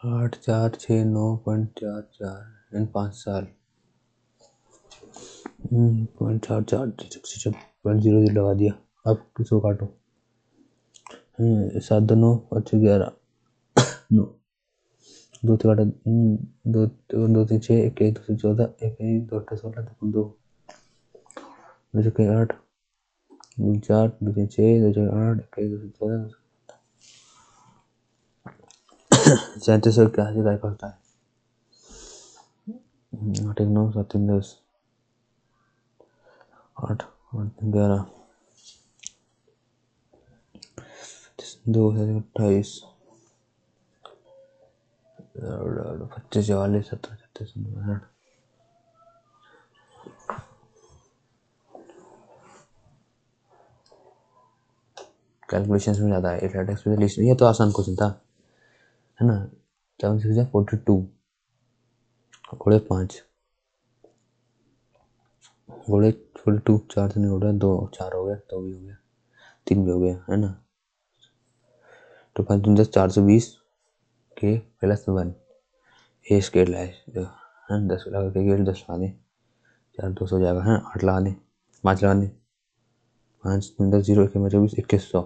4 6 9.44 इन 5 साल 0.44 0.00 लगा दिया अब किसको काटो 7 2 9 5 11 9 2 से काटा 2 2 से 6 1 1 2 से 14 1 1 2 से 16 2 2 से 8 2 4 2 से 6 2 से 8 1 2 से 14 37 और 81 का होता है 8 1 9 7 3 10 8 8 11 2 28 25 44 17 36 कैलकुलेशंस में ज़्यादा है एटलेटिक्स स्पेशलिस्ट ये तो आसान क्वेश्चन था है ना 7 6 42 घोड़े 5 घोड़े 42 4 से नहीं हो रहा 2 4 हो गया 2 भी हो गया 3 भी हो गया है ना तो 5 10 420 के प्लस 1 ए स्केल है 10 लगा के 10 लगा दें 4 200 हो जाएगा है 8 लगा दें 5 लगा दें 5 10 0 1 24 2100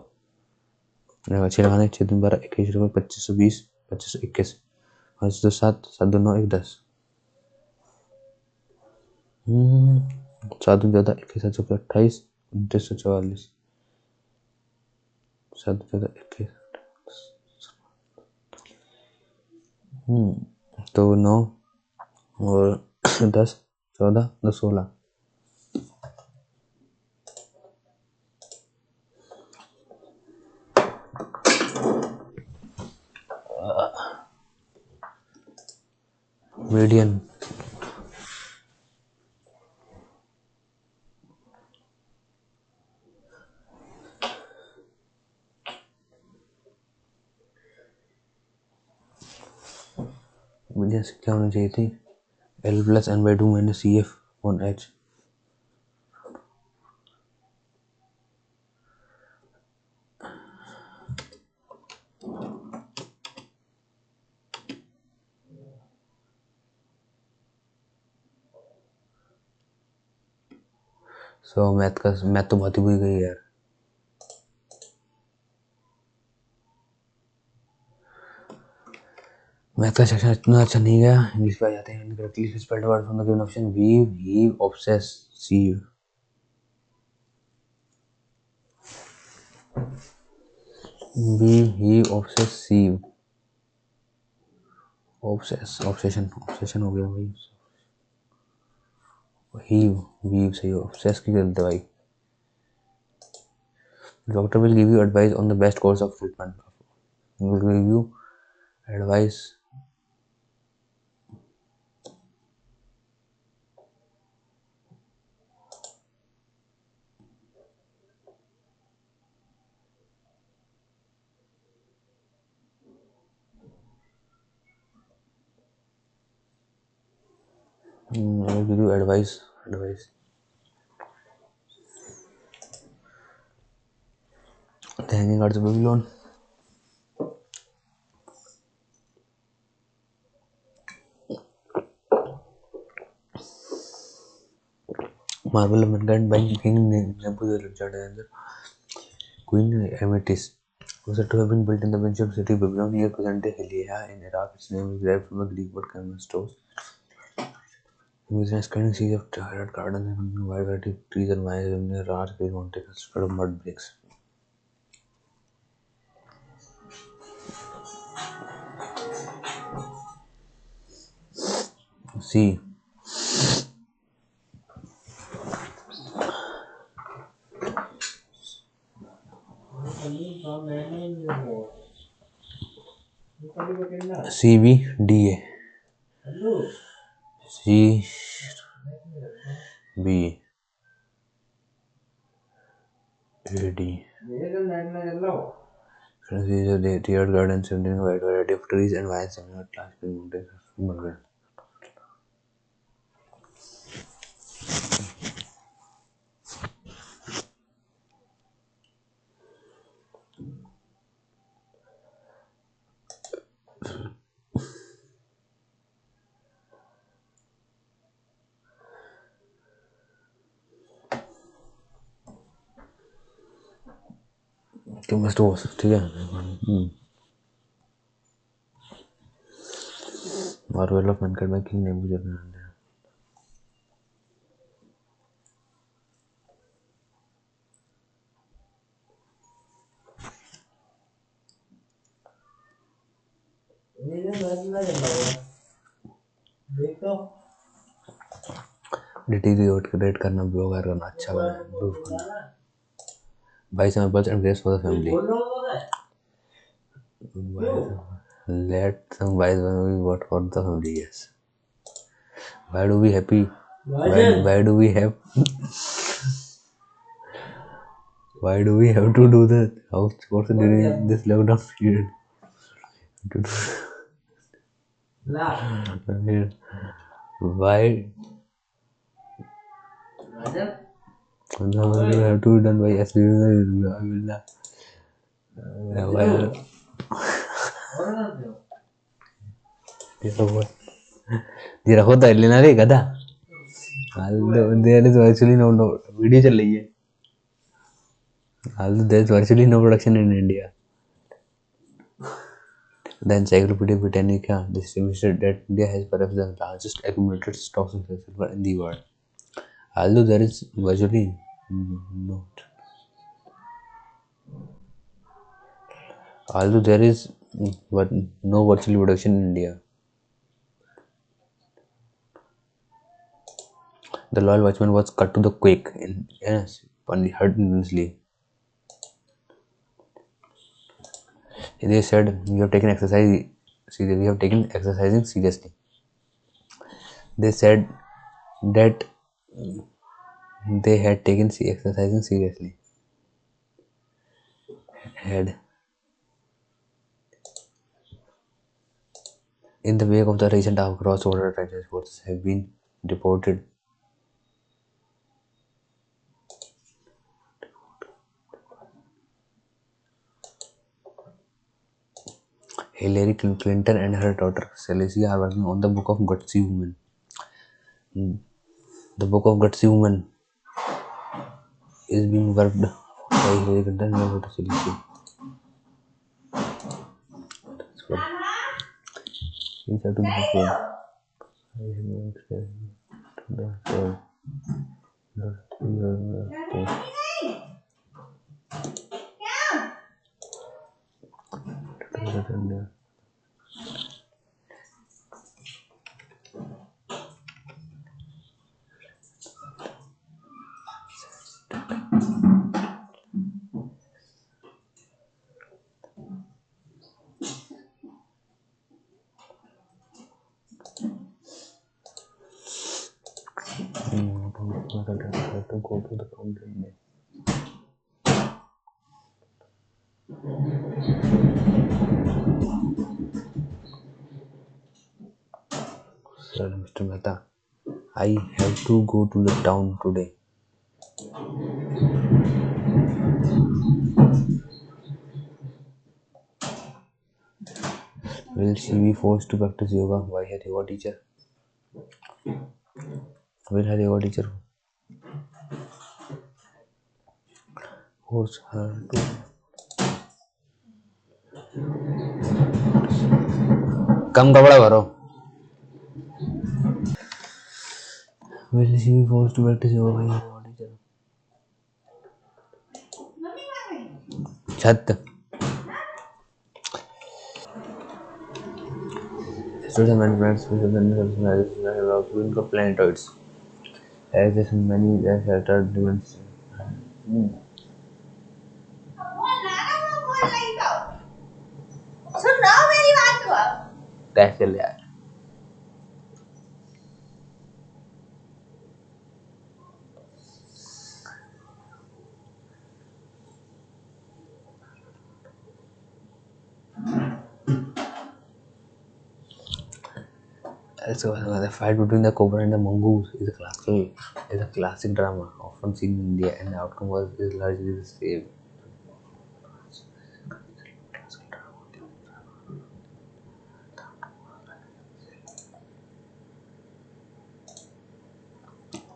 6 लगा दें 6 12 21 2520 2521 5 2 7 7 2 9 1 10 7 ज़्यादा 21 7 28 2944 7 ज़्यादा 21 तो 9 और 10 14 तो 16। मीडियन मीडियन से क्या होनी चाहिए थी? L plus n by 2 minus CF on H. So math तो बहुत ही बुरी गई यार। मैथ का सेक्शन इतना अच्छा नहीं गया। इंग्लिश पे आ जाते हैं। Incorrectly spelled word from the given option weave obsessive obsessive obsession हो गया भाई। वीव सही हो, ऑब्सेस की गलती भाई। Doctor will give you advice on the best course of treatment. Will give you advice advice the hanging arts of Babylon. Marvel of Mankind by King Nebuchadnezzar. Queen Amethyst was said to have been built in the ancient city of Babylon near present-day Halea in Iraq. Its name is derived from the Greek word "kaimastos". It was a scanning sea of terraced gardens and a wide variety of trees and vines near large green mountains consisted of mud bricks. C. CBDA. These are the tiered gardens containing a wide variety of trees and vines near large green mountains consisted of mud bricks. Kaimastos, ठीक है। Marvel of Mankind by King Nebuchadnezzar. Deteriorate करना, blogger करना, अच्छा बना, improve करना। Buy some apples and grapes for the family. Let some wise one be what for the family. Yes. Why do we happy? Why do we have? Why do we have to do the house chores during this lockdown period? Why? No, you have to be done by us. I will not. तेरा होता है लेना रे गधा। There is virtually no video चल रही है। Although there is virtually no production in India. The Encyclopedia Britannica estimated that India has perhaps the largest accumulated stocks of silver in the world. Although there is virtually no virtual production in India. The loyal watchman was cut to the quick. Yes, when he heard immensely. They said, "We have taken exercise. We have taken exercising seriously." They said that they had taken exercising seriously. Had in the wake of the recent cross-border transports have been reported. Hillary Clinton and her daughter Celestia are working on the book of Gutsy Woman. The book of Gutsy Woman is being worked by Hillary Clinton and her daughter Celestia. Inside to the book. To go to the fountain. Said Mr. Mehta, I have to go to the town today. Will she be forced to practice yoga by her yoga teacher? Will her yoga teacher force her to? कम कपड़ा भरो. Will she be forced to practice yoga by her yoga teacher? छत. Students and friends with the planetoids. As there are many shattered dimensions. That's the layer. Also, the fight between the cobra and the mongoose is a classic drama often seen in India, and the outcome is largely the same.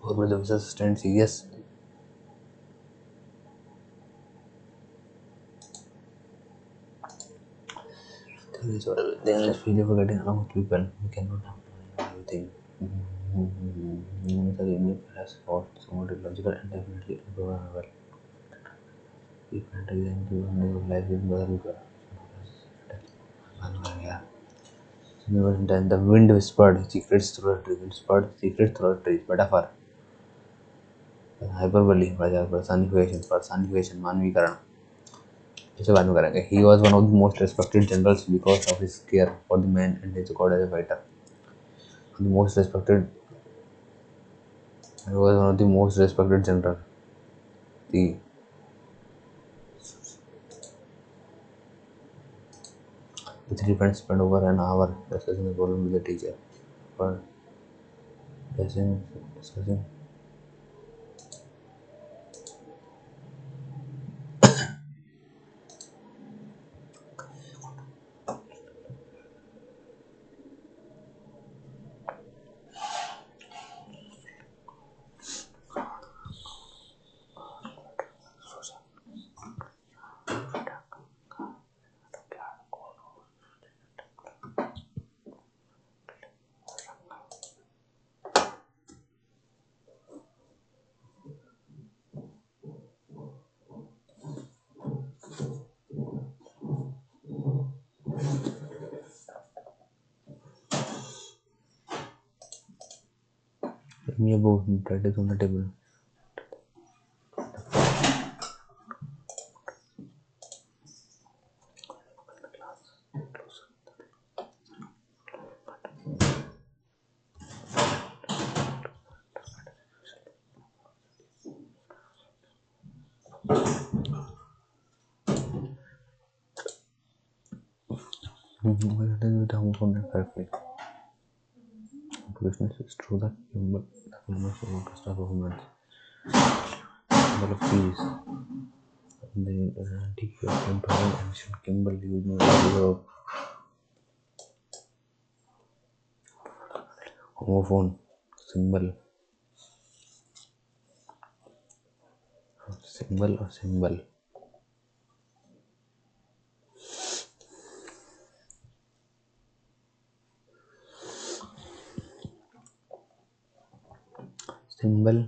Or the officer stand serious. Then let's feel for getting along with people. We cannot have everything. The image has thought somewhat logical and definitely unprogrammable. We can't design to live life with other people. Then the wind whispered secrets through the trees. Whispered secrets through the trees. Metaphor. Hyperbole. Personification. मानवीकरण. इसे बाद में करेंगे. He was one of the most respected generals because of his care for the men and his God as a fighter. He was one of the most respected general. The three friends spent over an hour discussing the problem with the teacher. For discussing. me a book that is on the table. With homophone and perfect. It's true that but the information customer performance. Symbol of peace. The antique temple ancient Kimball used no of homophone symbol or symbol. Symbol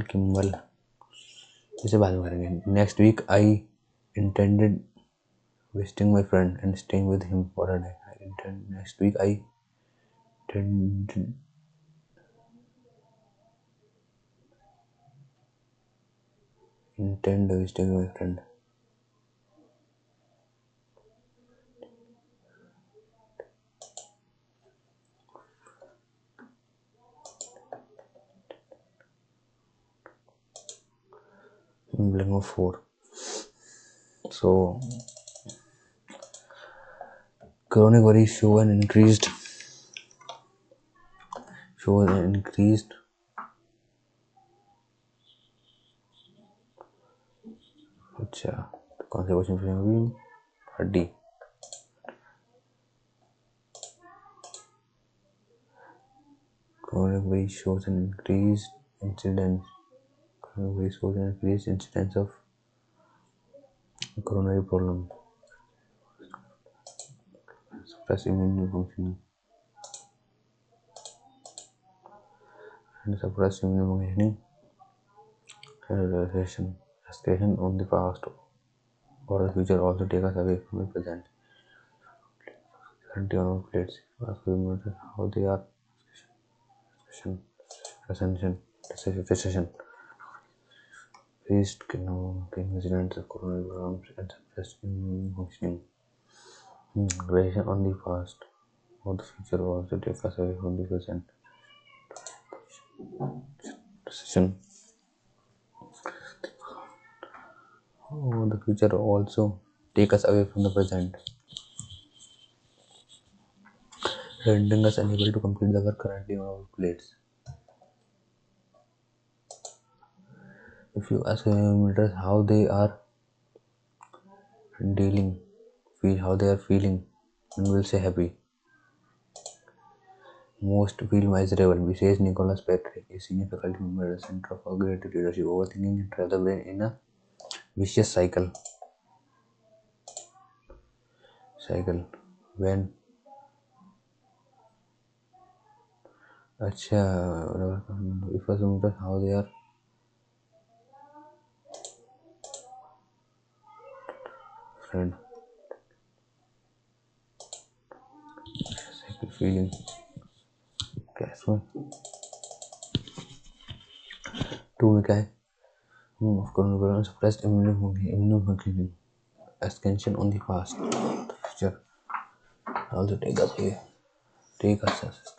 Kimball. इसे बाद में करेंगे. Next week I intended visiting my friend and staying with him for a day. Next week I intend visiting my friend. Blank of 4. So chronic worries show an increased अच्छा कौन से question पूछेंगे हड्डी chronic worries shows an increased incidence of coronary problem. Suppress immune functioning escalation on the past or the future also take us away from the present. Certainty on our plates. Ask how they are. Recession. Faced incidents of coronary problems and suppressed immune functioning. Recession on the past or the future also take us away from the present. Recession. The future also take us away from the present, rendering us unable to complete the work currently on our plates. If you ask meters how they are feeling, and will say happy. Most feel miserable. Says Nicholas Patrick, a senior faculty member at the Center for Creative Leadership. Overthinking can trap the brain in a vicious cycle. When if us meters how they are friend cycle feeling. इसमें 2 में क्या है of course suppressed immune functioning escalation on the past future also take us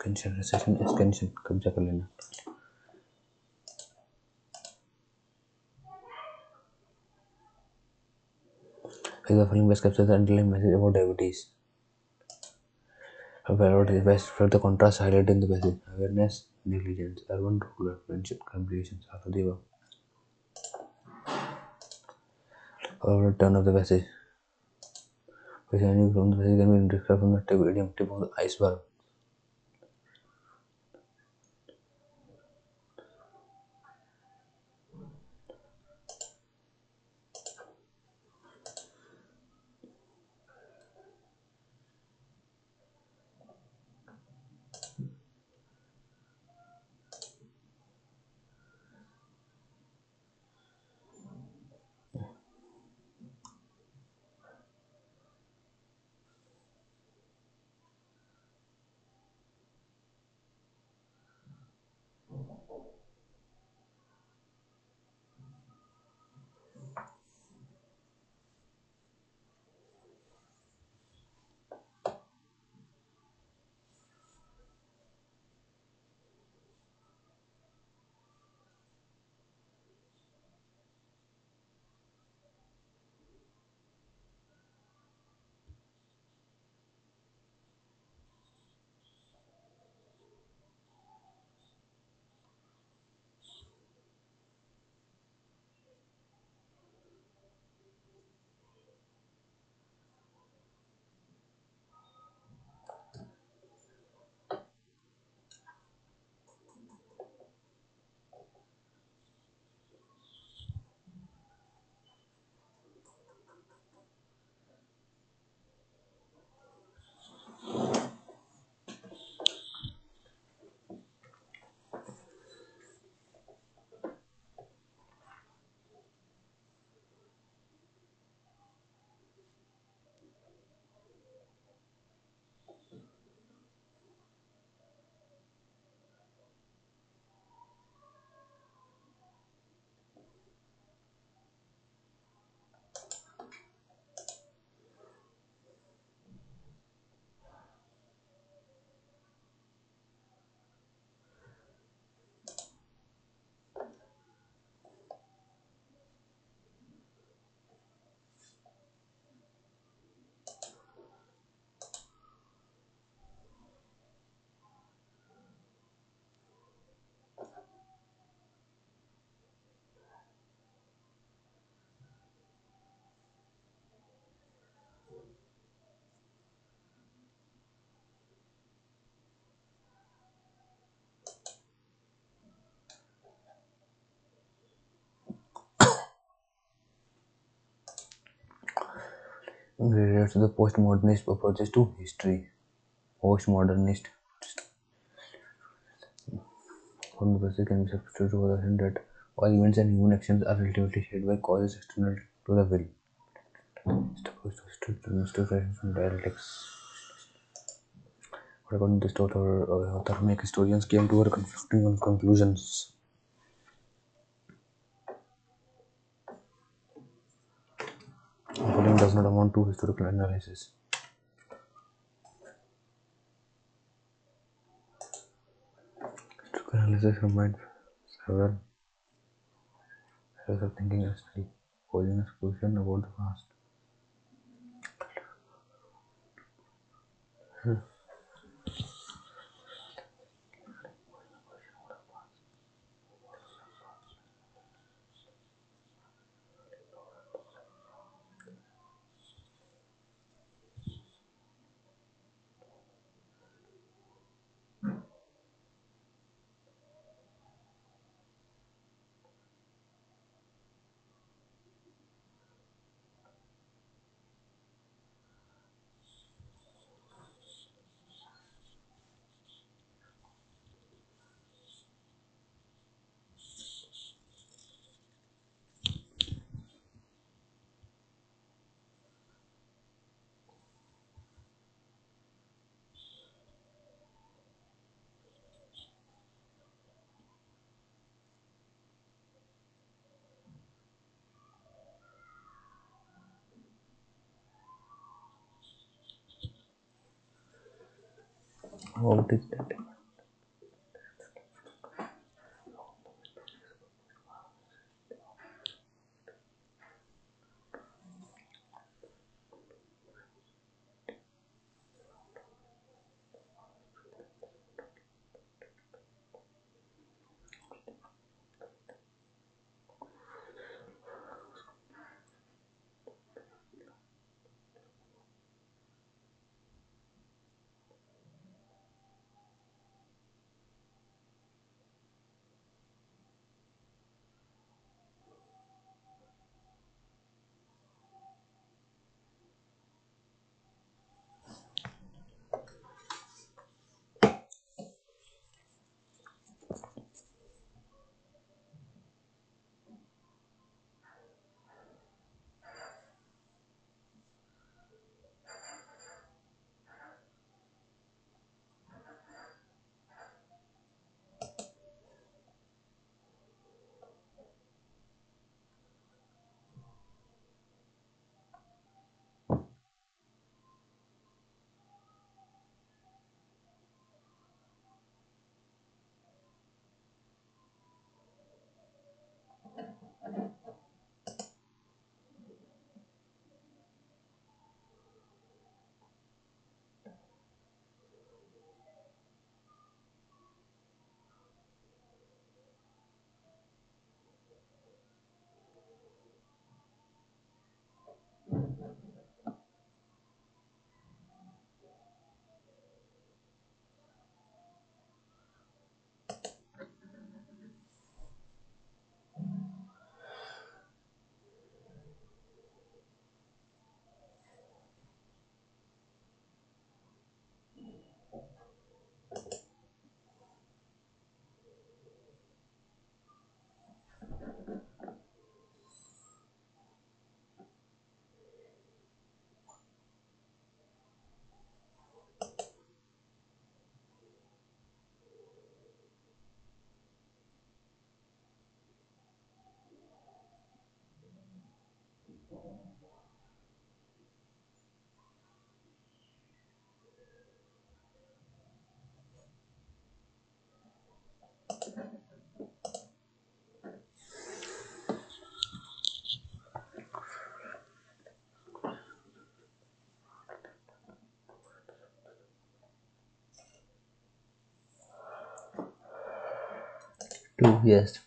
escalation कब्जा कर लेना. The following best captures the underlying message about diabetes. Best for the contrast highlighted in the passage. Awareness, negligence, urban, rural, friendship, complications, all of the above. However, turn of the passage. From the passage can be described from the tip of the iceberg. relates to the postmodernist approaches to history. Postmodernist controversy can be substituted for the notion that all events and human actions are ultimately shaped by causes external to the will. It's opposed to historical from dialectics. According to this author make historians came to conflicting conclusions. The following does not amount to historical analysis. Historical analysis combines several areas of thinking and study, posing a question about the past. What is that? Yes.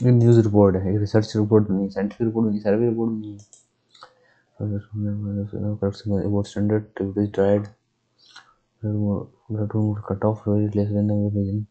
ये news report है, research report नहीं, scientific report नहीं, survey report नहीं। Correction about standard activities died cut off very less than the region.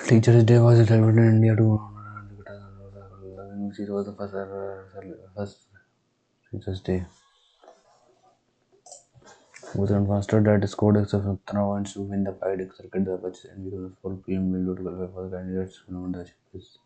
Teachers' Day was celebrated in India too. It was the first Teachers' Day. With an faster that scored except points to win the fight, circuit the matches and become the full PM will to qualify for the candidates who won the chiefs.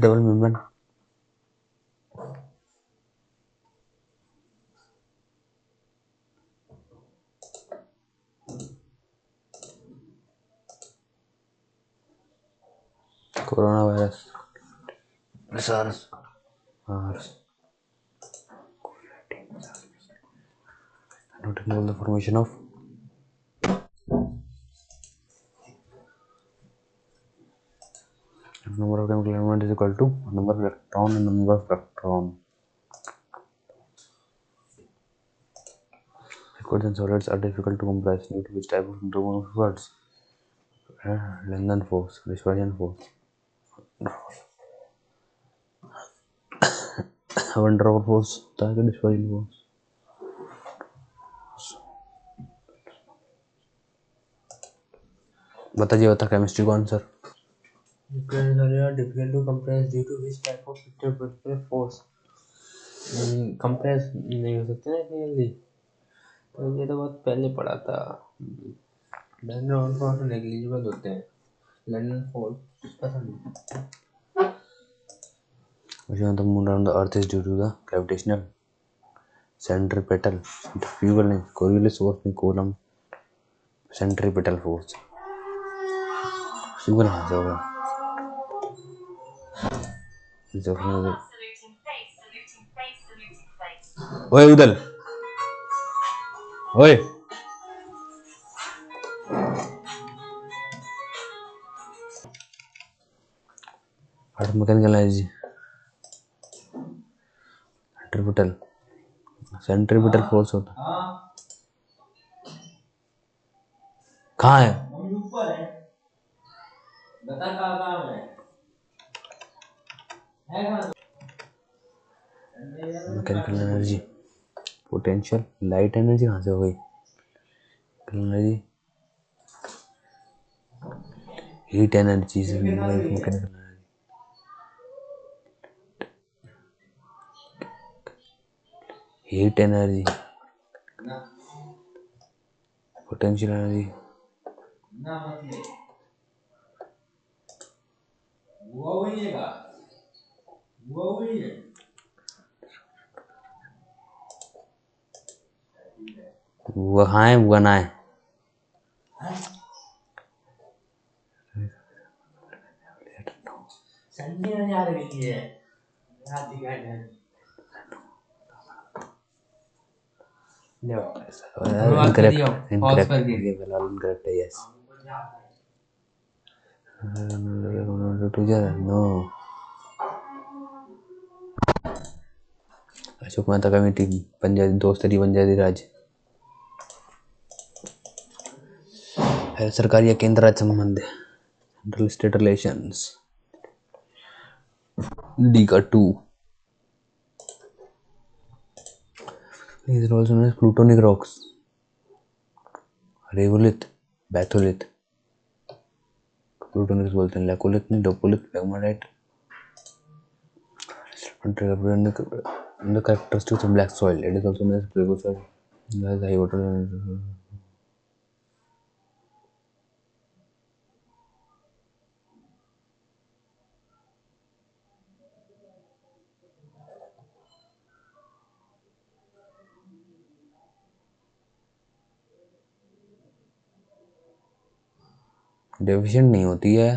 Double movement. Coronavirus. SARS. SARS. Noting all the formation of number of chemical element is equal to number of electron and number of electron. Liquids and solids are difficult to compress due to which type of words? Lengthen force, dispersion force. Van der Waals force, target dispersion force. बताइए बता chemistry का answer. Liquid and solid are difficult to compress due to which type of centrifugal force? Compress नहीं हो सकते ना इतनी जल्दी, तो ये तो बहुत पहले पढ़ा था. लैंडर ऑन फॉर्स नेग्लिजिबल होते हैं, लैंडर फॉर्स पसंद है। Which the moon around the earth is due to the gravitational centripetal fuel नहीं Coriolis force नहीं Coulomb centripetal force fuel कहाँ से होगा ओए उधर ओए अर्थ मैकेनिकल एनर्जी सेंट्रीपिटल फोर्स होता कहाँ है ऊपर है बता कहाँ है mechanical energy potential light energy कहाँ से हो गई एनर्जी हीट एनर्जी से mechanical energy heat energy potential energy वहाँ है बना है संडे में आ रही है रात की है incorrect yes no Ashok Mehta committee पंजाबी दोस्तरी पंजाबी राज सरकारी या केंद्र राज्य संबंध सेंट्रल स्टेट रिलेशंस डी का 2 These are also known as plutonic rocks regolith batholith plutonic बोलते हैं लैकोलिथ नहीं डोपोलिथ pegmatite the characteristics of black soil it is also known as precursor as high water deficient नहीं होती है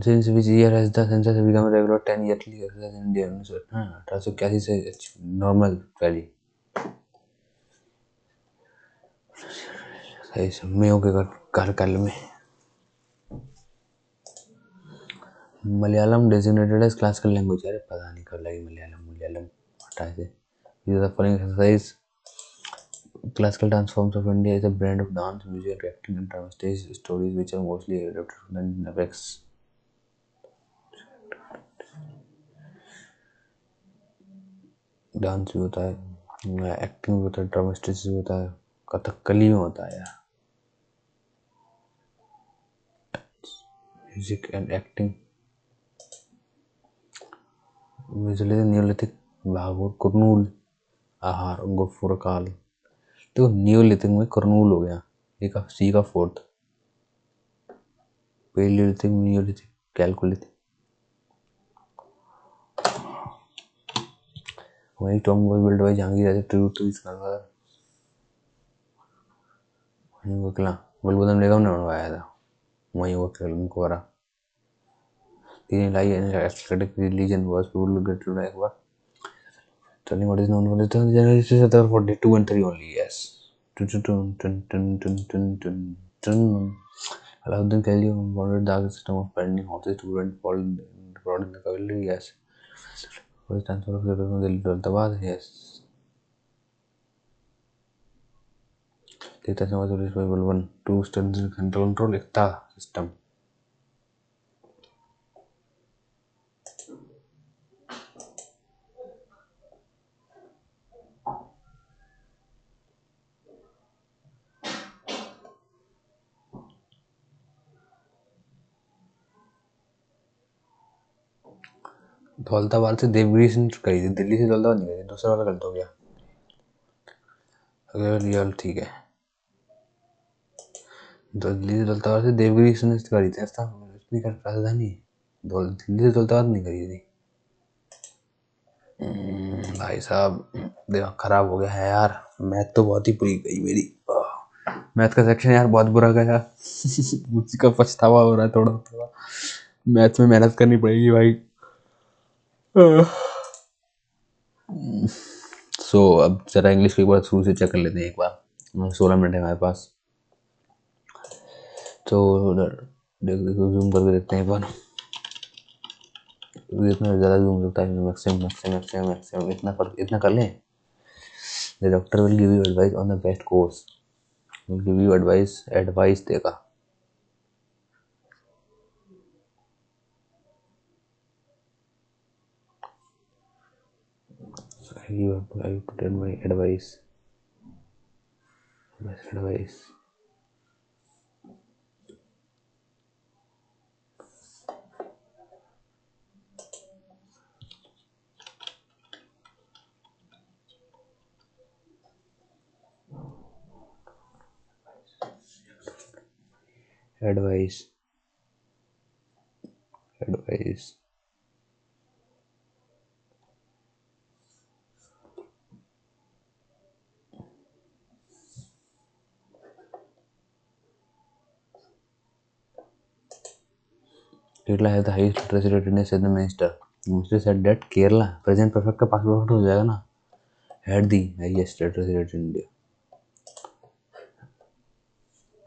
since which year has the census become regular 10 yearly exercise in India 1881 से normal valley सही मयो के कार्यकाल में Malayalam designated as classical language अरे पता नहीं कब लगी मलयालम हटा से ये the following exercise classical dance forms of India is a blend of dance music acting and drama stage stories which are mostly adapted from the effects dance भी होता है एक्टिंग भी होता है ड्रामा स्टेज भी होता है कथकली में होता है यार music and acting visually neolithic भागवत कुरनूल आहार गुफुरकाल तो न्यूलिथिक में कुरनूल हो गया ये का सी का फोर्थ पेलियोलिथिक न्यूलिथिक कैलकुलिथिक वही Tom was built by Jahangir as a tribute to his grandfather वहीं वकला बलबुदन बेगम ने बनवाया था वहीं वकल उनको करा तीन लाई aesthetic religion was promulgated to एक बार telling what is known for the generation of 42 and 3 only yes Alauddin Khilji wanted the system of parenting houses to prevent fraud in the cavalry yes for the transfer of the Delhi to Ahmedabad yes Data was released by Balban to strengthen central control Ekta system Daulatabad से देवगिरी से करी थी दिल्ली से दौलताबाद नहीं गई दूसरा वाला गलत हो गया अगर रियल ठीक है दिल्ली से दौलताबाद से देवगिरी से नष्ट करी थी ऐसा उसने कर राजधानी दिल्ली से दौलताबाद नहीं करी थी। भाई साहब दिमाग खराब हो गया है यार, मैथ तो बहुत ही बुरी गई मेरी। मैथ का सेक्शन यार बहुत बुरा गया। उसी का पछतावा हो रहा है थोड़ा थोड़ा। मैथ में मेहनत करनी पड़ेगी भाई। सो अब जरा इंग्लिश को एक बार शुरू से चेक कर लेते हैं एक बार। 16 मिनट है हमारे पास, तो देखो जूम करके देखते हैं एक बार। इतना ज़्यादा जूम होता है, मैक्सिमम मैक्सिमम मैक्सिमम मैक्सिमम इतना कर लें। The doctor will give you advice on the best course, will give you advice देगा। You have to tell my advice, best advice. Advice, advice. Kerala has the highest literacy rate in a said the minister. Minister said that Kerala present perfect का passport हो जाएगा ना, had the highest literacy rate in India.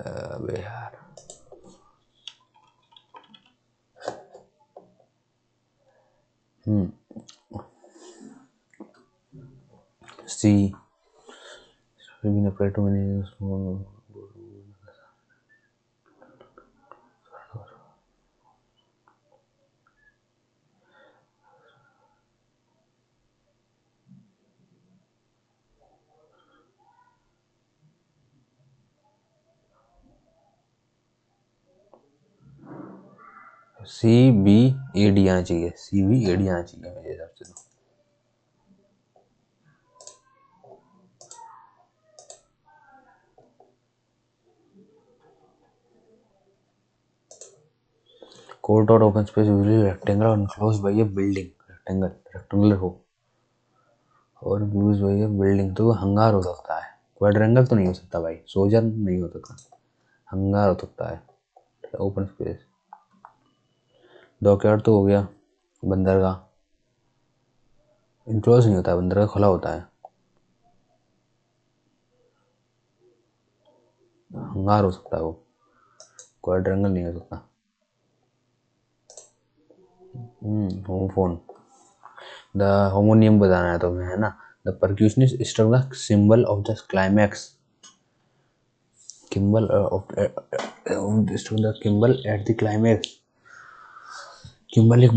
अबे यार C been applied to many small. CBAD आना चाहिए, CBAD आना चाहिए मेरे हिसाब से। कोर्ट और open space usually rectangle enclosed by a building, rectangular हो और यूज बाय a बिल्डिंग, तो हंगार हो सकता है। क्वाड्रेंगल तो नहीं हो सकता भाई, सोजन नहीं हो सकता, हंगार हो सकता है। ओपन स्पेस, डॉकयार्ड तो हो गया, बंदरगाह इनक्लोज नहीं होता है, बंदरगाह खुला होता है। हंगार हो सकता है वो, क्वाड्रेंगल नहीं हो सकता। होमोफोन, द होमोनियम बताना है तुम्हें, है ना। The percussionist struck the symbol of the climax, cymbal of struck the cymbal at the climax. Cymbal एक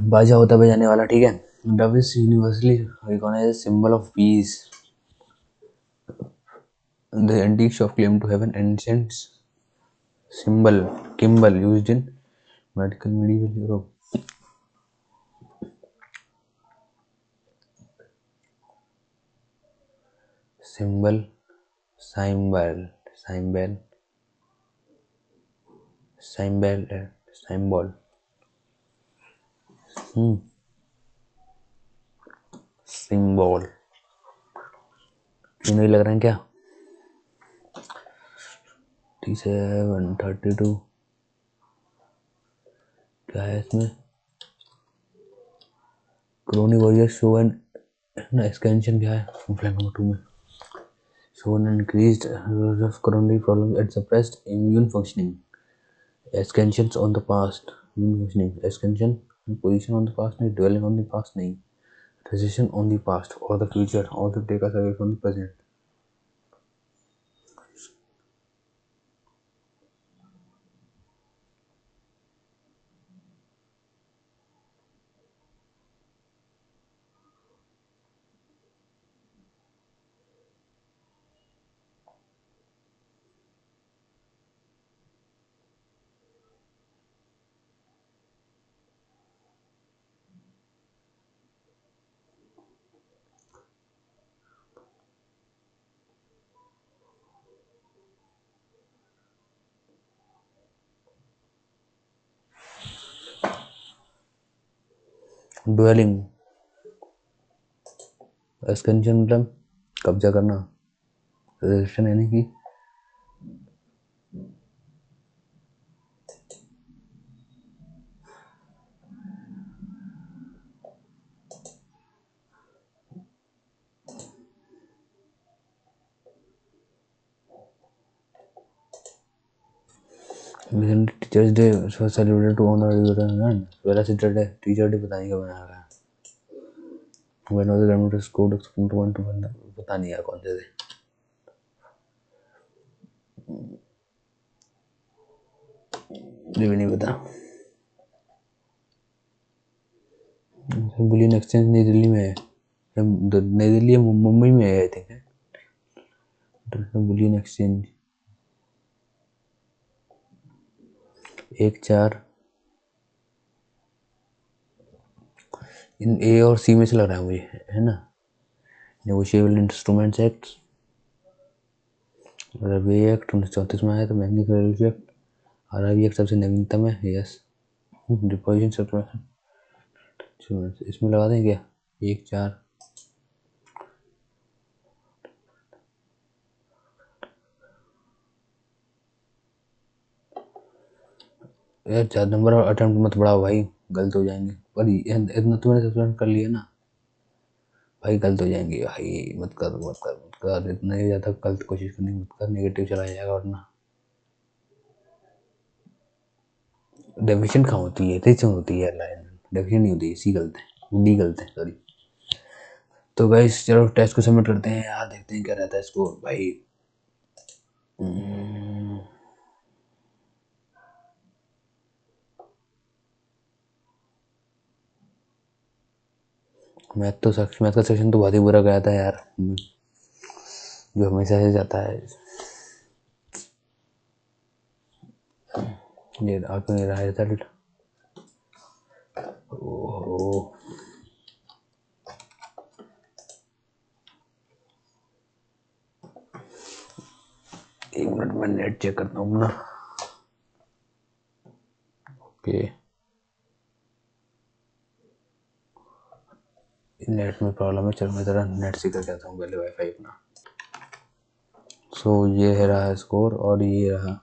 बाजा होता है बजाने वाला, ठीक है। Dove is universally recognised symbol of peace. The antique shop claimed to have an ancient symbol, kimball, used in medical medieval Europe. Symbol, symbol, symbol. Symbol. तीनों ही लग रहे हैं क्या? T732 क्या है इसमें? Crony warrior show and extension क्या है? फ्लैग नंबर 2 में show an increased of coronary problems and suppressed immune functioning. Extensions on the past, immune functioning. Extension position on the past नहीं, dwelling on the past नहीं, recession on the past or the future, or to take us away from the present. Dwelling, extension मतलब कब्जा करना, registration यानी कि teachers day celebrated to honour पहला Saturday teacher day पता नहीं कब मनाया गया। When was the government school पता नहीं यार कौन से थे। ये भी नहीं पता। बुलियन एक्सचेंज नई दिल्ली में है, नई दिल्ली या मुंबई में है आई थिंक। बुलियन एक्सचेंज 1-4 इन ए और सी में से लग रहा है मुझे, है ना। नेगोशिएबल इंस्ट्रूमेंट्स एक्ट, रबी एक्ट 1934 में आया था। Banking regulatory act, RRB act सबसे नवीनतम है। यस, डिपॉजिट सब्सक्रिप्शन इसमें लगा दें क्या 1-4। यार 4 नंबर अटेम्प्ट मत बढ़ाओ भाई, गलत हो जाएंगे। पर इतना तो मैंने सस्पेंड कर लिया ना भाई, गलत हो जाएंगे भाई। मत कर मत कर मत कर, इतना ही ज़्यादा गलत कोशिश करनी मत कर, नेगेटिव चला जाएगा वरना। डेफिनेशन कहाँ होती है, तेज होती है लाइन, डेफिनेशन नहीं होती है। सी गलत है, डी गलत है, सॉरी। तो गाइस चलो टेस्ट को सबमिट करते हैं यार, देखते हैं क्या रहता है स्कोर भाई। मैथ का सेक्शन तो बहुत ही बुरा गया था यार, जो हमेशा से जाता है। ये आपको नहीं रहा रिजल्ट। ओह, एक मिनट में नेट चेक करता हूँ ना। ओके, नेट में प्रॉब्लम है। चलो मैं ज़रा नेट से करके आता हूँ पहले वाईफाई अपना। सो ये है रहा स्कोर और ये रहा